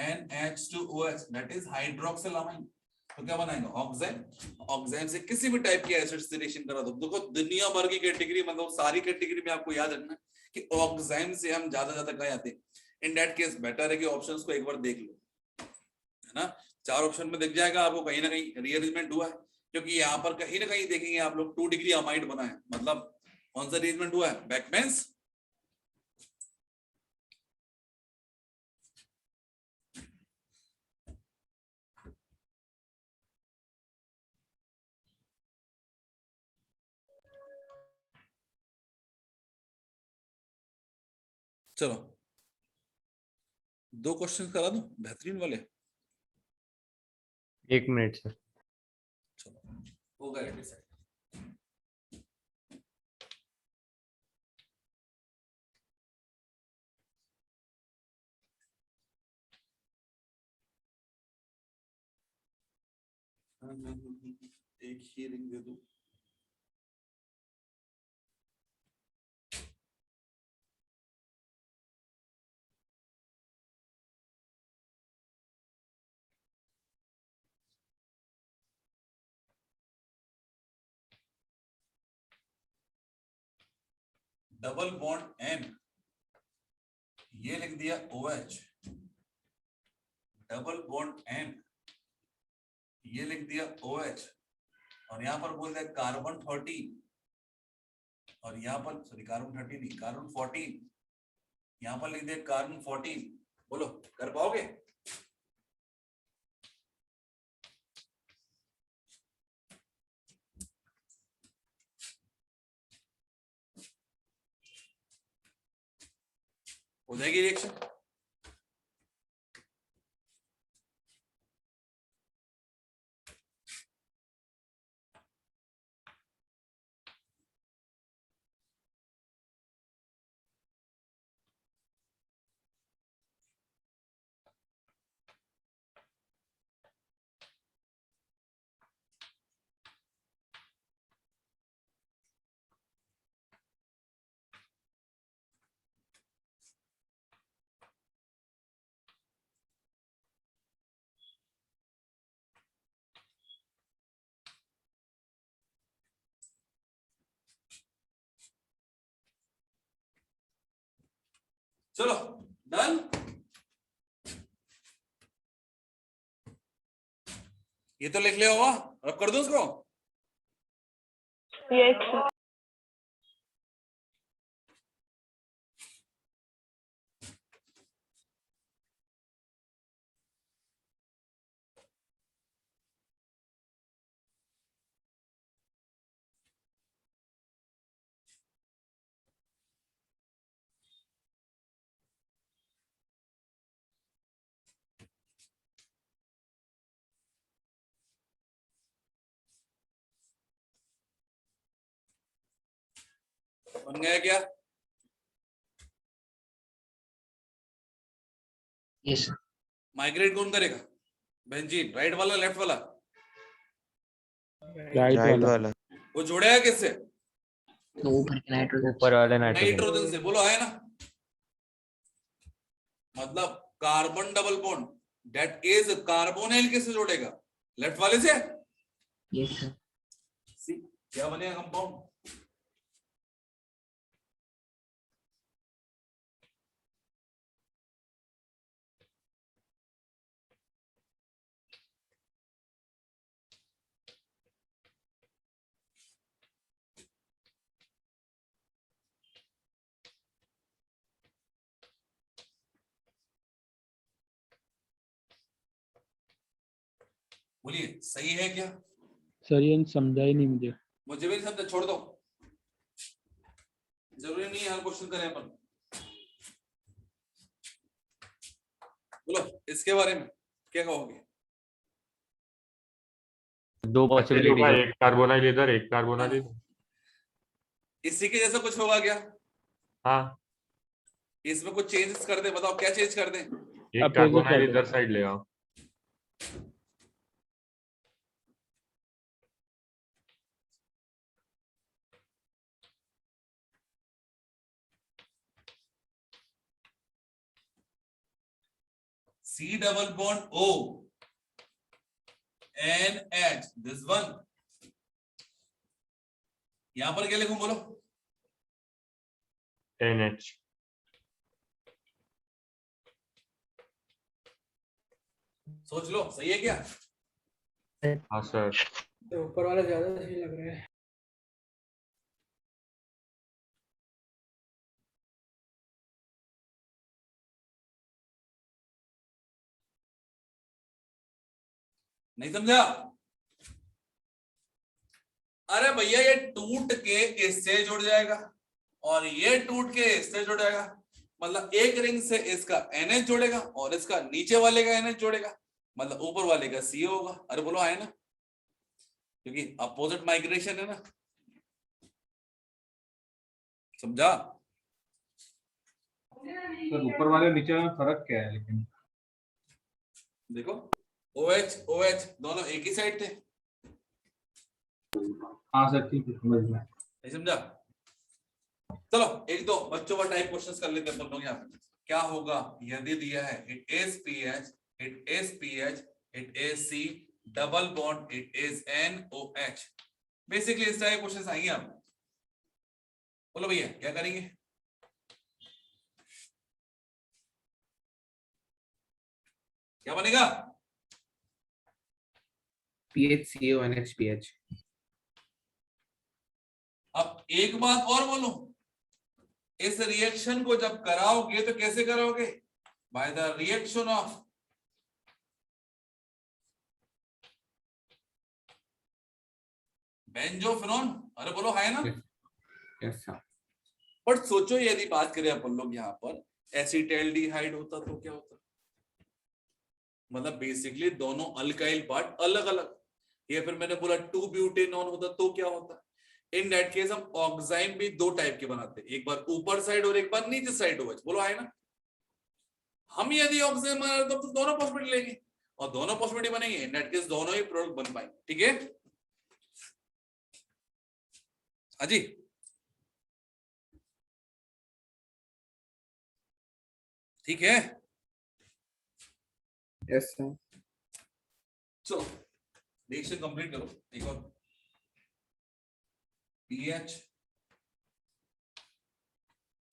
NH2OH that is हाइड्रोक्सिलामाइन। तो क्या बनाएंगे? ऑक्साइन। ऑक्साइन से किसी भी टाइप की एसिड से रिएक्शन करा दो। देखो दुनिया भर की कैटेगरी मतलब सारी कैटेगरी में आपको याद रखना कि ऑक्साइन से हम ज्यादा कहाँ आते हैं। इन दैट केस बेटर है कि ऑप्शंस को एक बार देख लो, है ना। 4 ऑप्शन में दिख जाएगा आपको कहीं ना कहीं रीअरेंजमेंट हुआ है, क्योंकि यहाँ पर कहीं ना कहीं देखेंगे आप लोग 2 डिग्री अमाइड बना है, मतलब कौन सा अरेंजमेंट हुआ है? बैकबेंस। चलो 2 क्वेश्चन करा दूं बेहतरीन वाले। 1 मिनट सर। चलो हो गया डिसाइड। एक ही रिंग दे दूं। डबल बॉन्ड N, ये लिख दिया OH। डबल बॉन्ड N, ये लिख दिया OH, और यहां पर बोल दिया कार्बन 13, और यहां पर सॉरी कार्बन 13 नहीं कार्बन 14, यहां पर लिख दिया कार्बन 14। बोलो कर पाओगे? हो जाएगी रिएक्शन? चलो डन। ये तो लिख लिया होगा, रब कर दूं उसको? यस बन गया क्या? यस माइग्रेट कौन करेगा? बेंजीन राइट वाला लेफ्ट वाला? राइट राइट वाला। वाला। वो जोड़ेगा किससे? तो ऊपर के नाइट्रोजन ऊपर वाले नाइट्रोजन। नाइट्रोजन से। बोलो है ना, मतलब carbon double bond that is carbonyl किससे जोड़ेगा? लेफ्ट वाले से। यस सर सी क्या बनेगा कंपाउंड? बोलिए सही है क्या? सर ये समझा ही नहीं मुझे। मुझे भी नहीं समझा, छोड़ दो, जरूरी नहीं है हर क्वेश्चन करें अपन। बोलो इसके बारे में क्या कहोगे? दो होगा पॉसिबिलिटी। एक कार्बोनाइल इधर एक कार्बोनाइल इधर। इसी के जैसा कुछ होगा क्या? हाँ, इसमें कुछ चेंजेस कर दे, बताओ क्या चेंज कर दे? एक Opposite कार्बोनाइल कर दो। इधर साइड ले आओ। C double bond O NH, this one। यहां पर क्या लिखूं बोलो? NH। सोच लो सही है क्या? हाँ सर। ऊपर वाला ज्यादा सही लग रहा है। नहीं समझा? अरे भैया ये टूट के इससे जुड़ जाएगा और ये टूट के इससे जुड़ जाएगा, मतलब एक रिंग से इसका NH जोड़ेगा और इसका नीचे वाले का NH जोड़ेगा, मतलब ऊपर वाले का CO होगा। अरे बोलो आए ना, क्योंकि अपोजिट माइग्रेशन है ना। समझा? सर ऊपर वाले नीचे में फर्क क्या है लेकिन? देखो OH OH दोनों एक ही साइड थे। हाँ सर ठीक है, समझ में। नहीं समझा? चलो एक दो बच्चों का टाइप क्वेश्चंस कर लेते हैं अपन लोग। यहाँ पे क्या होगा यदि दिया है it is PH, it is PH, it is C double bond, it is NOH। Basically इस तरह के क्वेश्चंस आएंगे आप। बोलो भैया क्या करेंगे? क्या बनेगा? PHCO NHPH। अब एक बात और बोलूं, इस रिएक्शन को जब कराओगे तो कैसे कराओगे? By the reaction of benzophenone. अरे बोलो है ना? Yes sir. बट सोचो यदि बात करें अपन लोग यहाँ पर एसिटाल्डिहाइड होता तो क्या होता? मतलब बेसिकली दोनों अल्काइल पार्ट अलग अलग, या फिर मैंने बोला 2 ब्यूटेनॉन होता तो क्या होता? इन दैट केस हम ऑक्साइन भी दो टाइप के बनाते हैं, एक बार ऊपर साइड और एक बार नीचे साइड। बोलो है ना? हम यदि ऑक्साइन बना रहे तो दोनों पॉसिबिलिटी लेंगे और दोनों पॉसिबिलिटी बनेंगे, इन दैट केस दोनों ही प्रोडक्ट बन पाएंगे। ठीक है अजी? ठीक है यस सर। चलो रिएक्शन कंप्लीट करो। एक और PH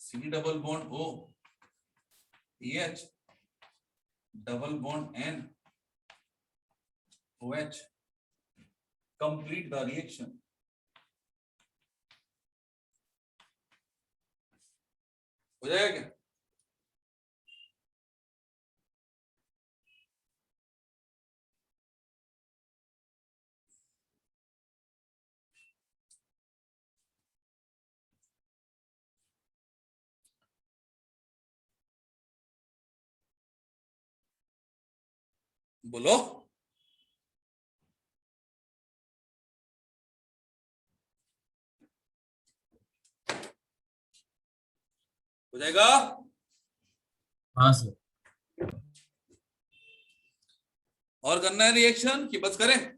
C double bond O PH double bond N OH, complete the reaction. हो जाएगा क्या? बोलो हो जाएगा? हाँ सर। और करना है रिएक्शन कि बस करें?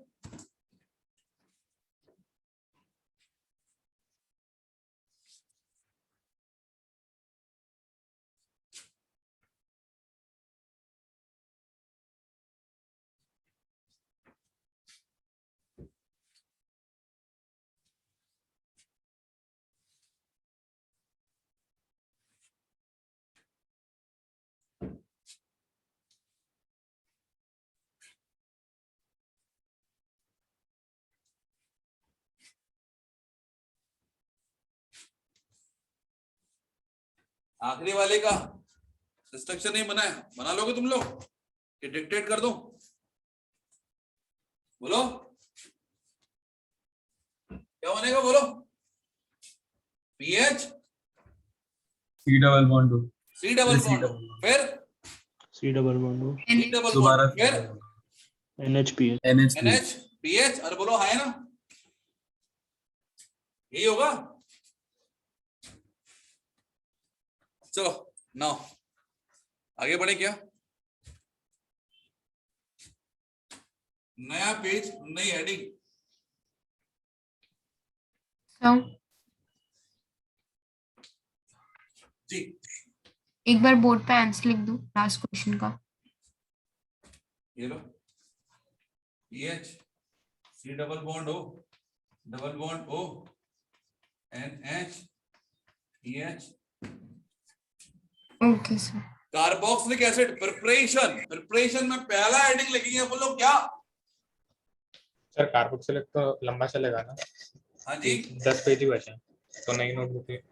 आखिरी वाले का स्ट्रक्चर नहीं बनाया, बना लोगे तुम लोग कि डिक्टेट कर दो? बोलो क्या बनेगा, बोलो। PH C double bond C double bond, फिर C double bond C double दोबारा बॉन्ड, फिर NHPH NH एनएच पीएच। अरे बोलो हाँ है ना, यही होगा। चलो नाउ आगे बढ़े क्या, नया पेज नई हेडिंग। जी एक बार बोर्ड पे आंसर लिख दो लास्ट क्वेश्चन का। ये लो, PH C double bond O double bond O NH PH. Okay sir. Carboxylic acid preparation में पहला हेडिंग लिखेंगे, बोलो क्या। सर कार्बोक्सिलिक तो लंबा चलेगा ना। हाँ जी 10 पेज ही बचे हैं, तो नई नोटबुक है।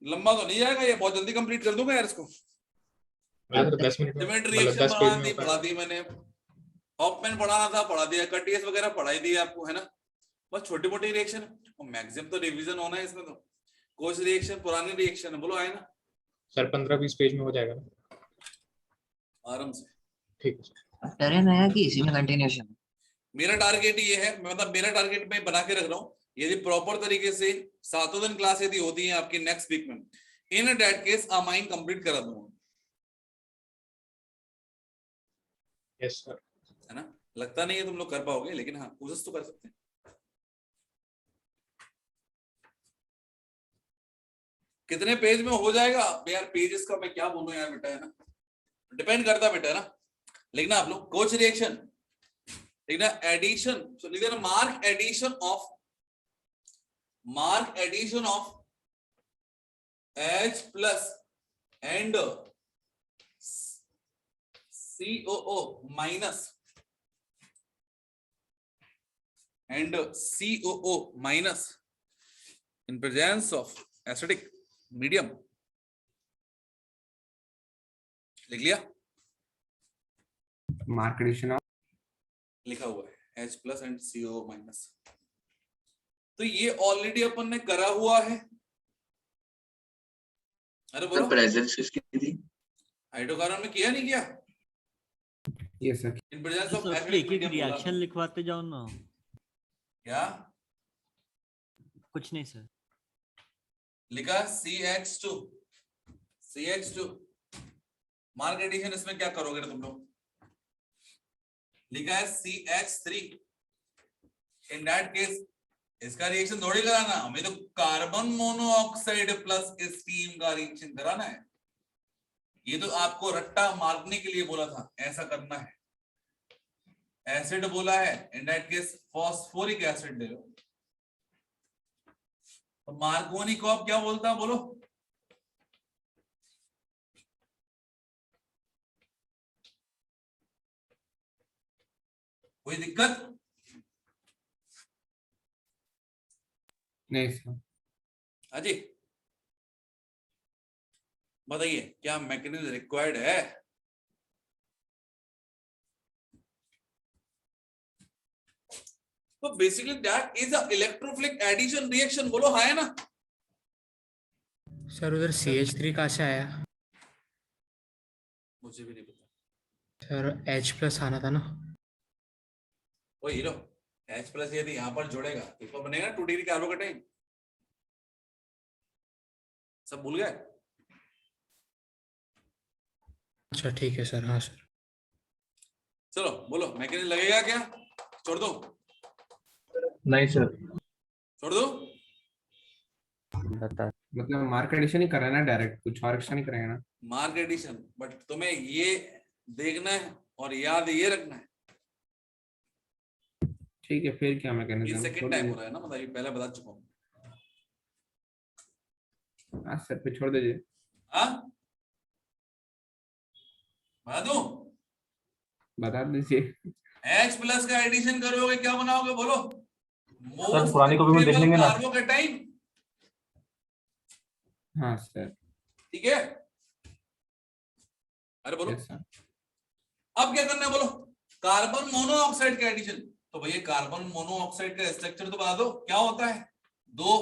लंबा तो नहीं जाएगा, ये बहुत जल्दी कंप्लीट कर दूंगा यार इसको। मतलब तो 10 मिनट में, लिमिट मतलब रिएक्शन 10 पेज पढ़ा में दी, होता पढ़ा है। दी मैंने। हॉफमैन पढ़ाना था, पढ़ा दिया। कटीएस वगैरह पढ़ाई दी आपको, है ना। बस छोटी मोटी रिएक्शन, और मैक्सिमम तो रिवीजन होना है इसमें। तो कोई रिएक्शन पुरानी रिएक्शन है, बोलो है ना। सर 15-20 पेज में हो जाएगा ना। आराम से। ठीक है सर। टर्न है कि इसी में कंटिन्यूशन? मेरा टारगेट ये है, मतलब मेरा टारगेट मैं बना के रख रहा हूँ, यदि प्रॉपर तरीके से 7 दिन क्लास यदि होती है आपकी नेक्स्ट वीक में, इन दैट केस अमाइन कंप्लीट करा दूंगा, यस सर। है ना। लगता नहीं है तुम लोग कर पाओगे, लेकिन हाँ कोशिश तो कर सकते हैं। कितने पेज में हो जाएगा यार, पेजेस का मैं क्या बोलूं यार बेटा, है ना। डिपेंड करता बेटा, है ना। लिखना आप लोग कोच रिएक्शन, लिखना एडिशन, so लिख देना mark addition of H plus and COO minus and COO minus in presence of acidic medium। लिख लिया, मार्क एडिशन ऑफ लिखा हुआ है H plus and COO minus। तो ये ऑलरेडी अपन ने करा हुआ है। अरे बोलो प्रेजेंस किसकी थी? हाइड्रोकार्बन में किया नहीं किया? Yes sir. In presence of एक एक रिएक्शन लिखवाते जाओ ना। क्या कुछ नहीं सर। लिखा CH2 मार्क एडिशन, इसमें क्या करोगे तुम लोग? लिखा है CH3। इन दैट केस इसका रिएक्शन थोड़ी कराना, हमें तो कार्बन मोनोऑक्साइड प्लस स्टीम का रिएक्शन कराना है। ये तो आपको रट्टा मारने के लिए बोला था, ऐसा करना है। एसिड बोला है, in that case phosphoric acid ले लो। तो मार्कोनी को आप क्या बोलता है, बोलो। कोई दिक्कत नहीं सर। अजी बताइए क्या मैकेनिज्म रिक्वायर्ड है? तो basically that is a electrophilic addition reaction, बोलो हाँ है ना। सर उधर CH3 कहाँ से आया? मुझे भी नहीं पता सर H+ आना था ना। वो हीरो H प्लस यदि यहाँ पर जोड़ेगा तो बनेगा 2 डिग्री कार्बोकेटाइन। सब भूल गए? अच्छा ठीक है सर। हाँ सर। चलो बोलो मैकेनिज्म लगेगा क्या? छोड़ दो, नहीं सर। छोड़ दो। बता। मतलब मार्क एडिशन ही कर रहे हैं ना, डायरेक्ट कुछ और एक्स्ट्रा नहीं करेंगे ना। मार्क एडिशन, बट तुम्हें ये देखना है और याद ये रखना है। ठीक है, फिर क्या ये मैकेनिज्म? सेकंड टाइम हो रहा है ना, मतलब ये पहले बता चुका हूँ। हाँ सर, फिर छोड़ दीजिए। हाँ बता दूं? बता दीजिए। H प्लस का एडिशन करोगे क्या बनाओगे, बोलो। सर पुरानी कॉपी में देख लेंगे ना। कार्बोकेटाइन, हाँ सर। ठीक है। अरे बोलो यस सर। अब क्या करना है, बोलो। कार्बन मोनोऑक्साइड का एडिशन, तो भैया कार्बन मोनोऑक्साइड का स्ट्रक्चर तो बता दो क्या होता है, 2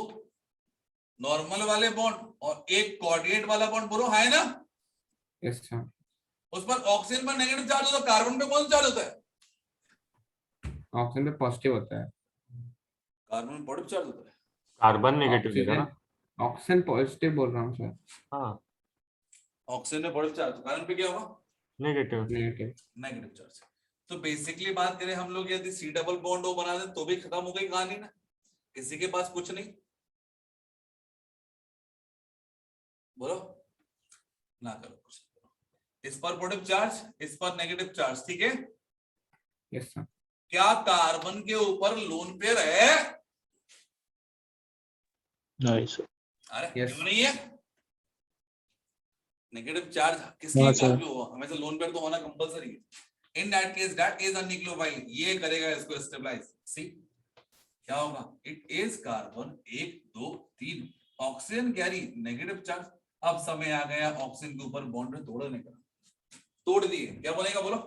नॉर्मल वाले बॉन्ड और एक कोऑर्डिनेट वाला बॉन्ड, बोलो है ना। Yes sir. उस पर ऑक्सीजन पर नेगेटिव चार्ज होता है, कार्बन पे कौन सा चार्ज होता है, ऑक्सीजन पे पॉजिटिव होता है, कार्बन में पॉजिटिव चार्ज होता है। कार्बन नेगेटिव है ना। ऑक्सीजन पॉजिटिव बोल रहा हूँ सर। हाँ ऑक्सीजन में पॉजिटिव चार्ज, कार्बन पे क्या होगा, नेगेटिव। नेगेटिव। Negative charge. तो बेसिकली बात करें हम लोग, यदि सी डबल बॉन्ड ओ बना दें तो भी खत्म हो गई कहानी ना, किसी के पास कुछ नहीं, बोलो ना करो कुछ। इस पर पॉजिटिव चार्ज, इस पर नेगेटिव चार्ज, ठीक है। Yes sir. क्या कार्बन के ऊपर लोन पेयर है, नहीं सर। अरे Yes. क्यों नहीं है, नेगेटिव चार्ज किसके हाँ, कारण sir. पे हुआ, हमेशा लोन पेयर तो होना कंपलसरी है। In that case that is an nucleophile, ये करेगा इसको स्टेबलाइज। सी क्या होगा, it is carbon 1 2 3, oxygen carry negative charge. अब समय आ गया ऑक्सीजन के ऊपर बॉन्ड तोड़ने का, तोड़ दिए, क्या बनेगा बोलो,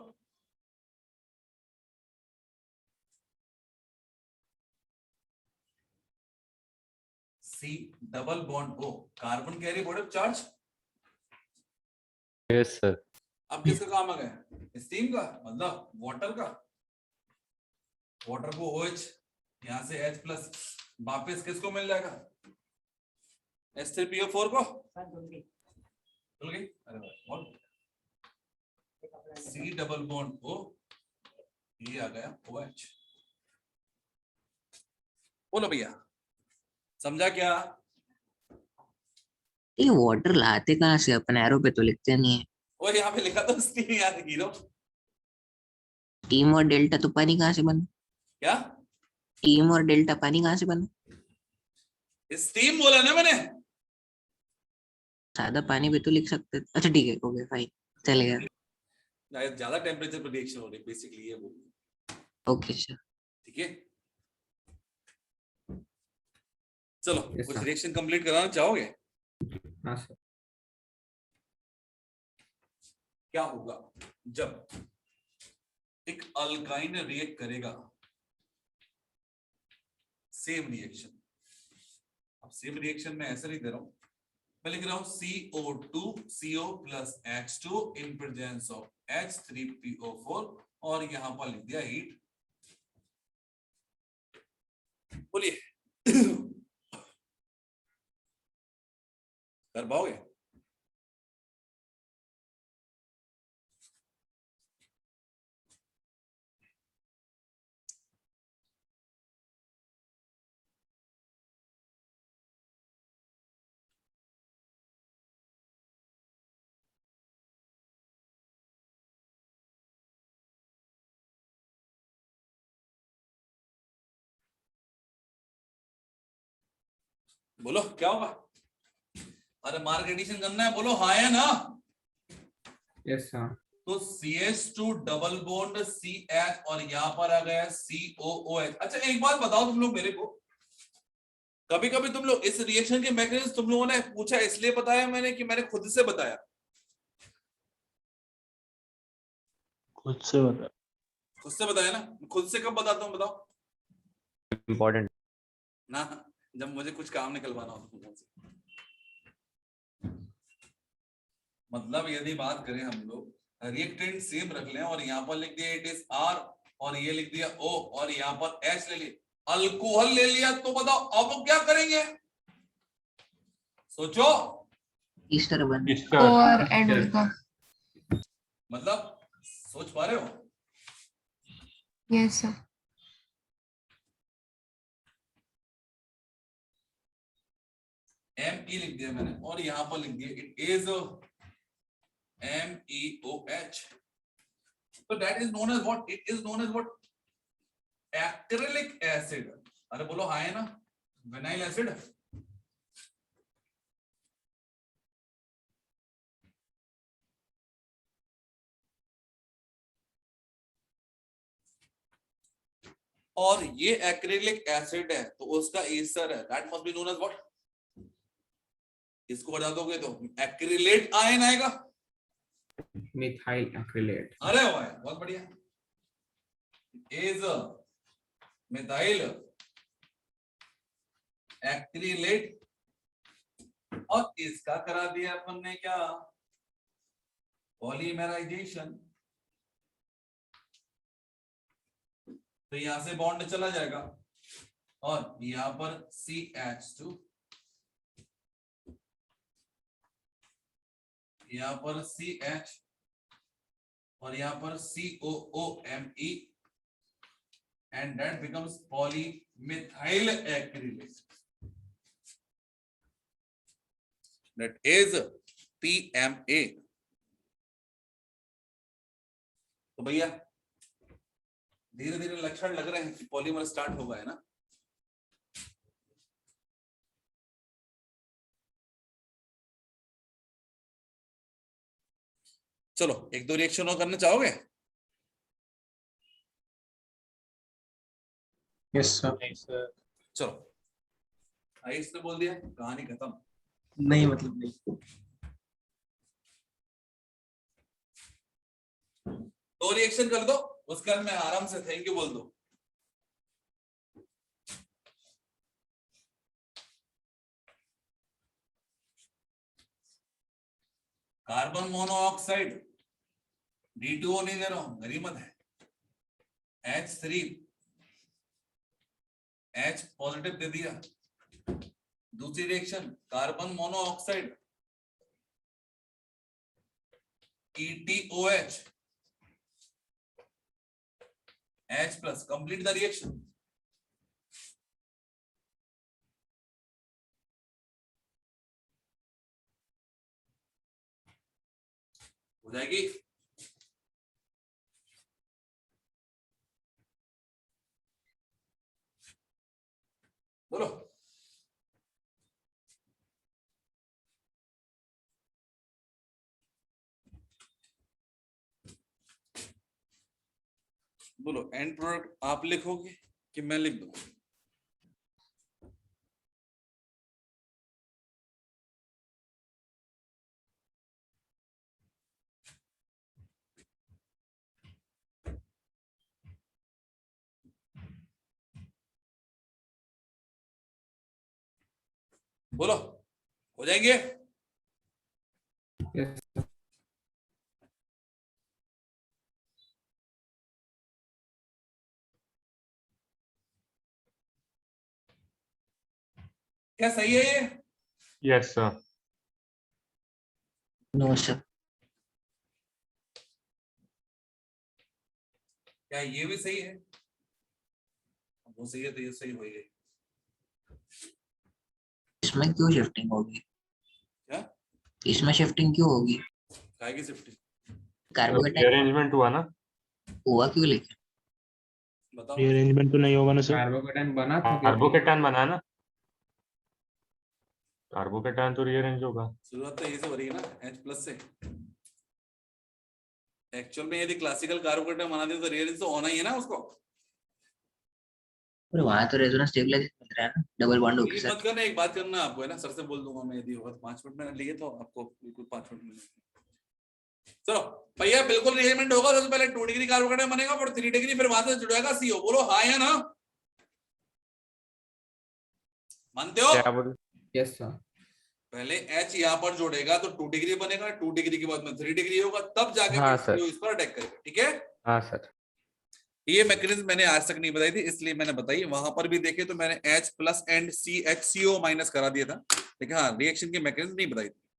C double bond O, carbon carry positive charge. Yes sir. अब किसका काम आ गया, स्टीम का, मतलब वाटर का। वाटर को OH, यहां से H प्लस, वापस किसको मिल जाएगा, H3PO4 को, मिल गई। अरे वाह, C डबल बॉन्ड O, ये आ गया OH। बोलो भैया समझा क्या, ये वाटर लाते कहाँ से, अपन एरो पे तो लिखते नहीं है। और यहाँ पे लिखा था स्टीम, याद हीरो। टीम और डेल्टा तो पानी कहाँ से बना, क्या टीम और डेल्टा पानी कहाँ से बना, स्टीम बोला ना मैंने, सादा पानी पे तो लिख सकते थे। अच्छा ठीक है, ओके फाइन, चलेगा। ज्यादा टेम्परेचर पर रिएक्शन हो रही है, बेसिकली ये बोल, ओके सर। ठीक है। चलो Yes, कुछ sir. रिएक्शन कंप्लीट कराना चाहोगे, हाँ सर। क्या होगा जब एक अल्काइन रिएक्ट करेगा, सेम रिएक्शन। अब सेम रिएक्शन में ऐसा नहीं दे रहा हूं, मैं लिख रहा हूं CO2 CO plus H2 in presence of H3PO4, और यहां पर लिख दिया हीट। बोलिए कर पाओगे, बोलो क्या होगा, अरे मार्क एडिशन करना है, बोलो हाँ या ना। Yes sir. तो CH2 डबल बॉन्ड CH और यहां पर आ गया COOH। अच्छा एक बात बताओ तुम लोग मेरे को, कभी कभी तुम लोग इस रिएक्शन के मैकेनिज्म तुम लोगों ने पूछा, इसलिए बताया मैंने कि मैंने खुद से बताया, खुद से बता। खुद से बताया ना, खुद से कब बताता हूँ बताओ, इम्पोर्टेंट ना जब मुझे कुछ काम निकलवाना हो तुम से। मतलब यदि बात करें हम लोग, रिएक्टेंट सेम रख लें और यहाँ पर लिख दिया इट इज R, और ये लिख दिया O, और यहाँ पर H ले लिया, अल्कोहल ले लिया, तो बताओ अब क्या करेंगे, सोचो। इस तरह बन, और एड होगा, मतलब सोच पा रहे हो, यस सर। ME लिख दिया मैंने, और यहां पर लिख दिया इट इज MEOH। तो that is known as what, it is known as what, acrylic acid. अरे बोलो हाँ है ना, विनाइल एसिड। और ये एक्रिलिक एसिड है तो उसका ईस्टर है, that must be known as what, इसको हटा दोगे तो एक्रिलेट आयन आएगा, मिथाइल एक्रिलेट। अरे वाह बहुत बढ़िया। is methyl acrylate और इसका करा दिया अपन ने क्या, पॉलीमराइजेशन। तो यहां से बॉन्ड चला जाएगा और यहां पर CH2, यहां पर CH और यहां पर COOMe and that becomes polymethyl acrylate, that is PMA। तो भैया धीरे धीरे लक्षण लग रहे हैं कि पॉलीमर स्टार्ट होगा, है ना। चलो एक दो रिएक्शन और करना चाहोगे? Yes sir. चलो आइस ने बोल दिया, कहानी खत्म। नहीं मतलब नहीं। दो रिएक्शन कर दो, उसके बाद में आराम से थैंक यू बोल दो। कार्बन मोनोऑक्साइड D2O नहीं दे रहा हूं, गरीमत है। H3 H पॉजिटिव दे दिया। दूसरी reaction carbon monoxide ETOH H plus, complete the reaction. हो जाएगी। बोलो बोलो, एंड प्रोडक्ट आप लिखोगे कि मैं लिख दूं? बोलो हो जाएंगे? यस क्या सही है ये? Yes sir. No sir. क्या ये भी सही है? वो सही है तो ये सही हो गई। इसमें क्यों शिफ्टिंग होगी? क्या इसमें शिफ्टिंग क्यों होगी? काय की शिफ्टिंग? कार्बोकेटाइन अरेंजमेंट हुआ ना। हुआ क्यों लेकिन? बताओ। रीअरेंजमेंट तो नहीं होगा ना सर? कार्बोकेटाइन बना था क्या? कार्बोकेटान बना ना, कार्बोकेटान तो रीअरेंज होगा। शुरुआत तो ये से हो रही है ना, H प्लस से। एक्चुअल में यदि क्लासिकल कार्बोकेटाइन बना दे तो रिएरेंज तो होना ही है ना उसको। पर वहां तो रेजोनेंस स्टेबलाइजेशन मिल रहा है ना, डबल बॉन्ड होके ये सर। मत करना, एक बात करना आपको है ना, सर से बोल दूंगा मैं यदि होगा तो 5 मिनट में लिए तो आपको बिल्कुल 5 मिनट में। चलो भैया बिल्कुल रिएरेंजमेंट होगा, सबसे पहले 2 डिग्री कार्बोकेटाइन बनेगा और 3 डिग्री फिर वहां से जुड़ेगा CO। बोलो हाँ या ना, मानते हो? क्या बोल? Yes sir. पहले H यहाँ पर जोड़ेगा तो 2 डिग्री बनेगा, 2 डिग्री के बाद में 3 डिग्री होगा, तब जाके हाँ, फिर सर। CO इस पर अटैक करेगा। ठीक है, हाँ सर। ये मैकेनिज्म मैंने आज तक नहीं बताई थी, इसलिए मैंने बताई। वहां पर भी देखे तो मैंने H plus and CHCO minus करा दिया था, लेकिन हाँ रिएक्शन की मैकेनिज्म नहीं बताई थी।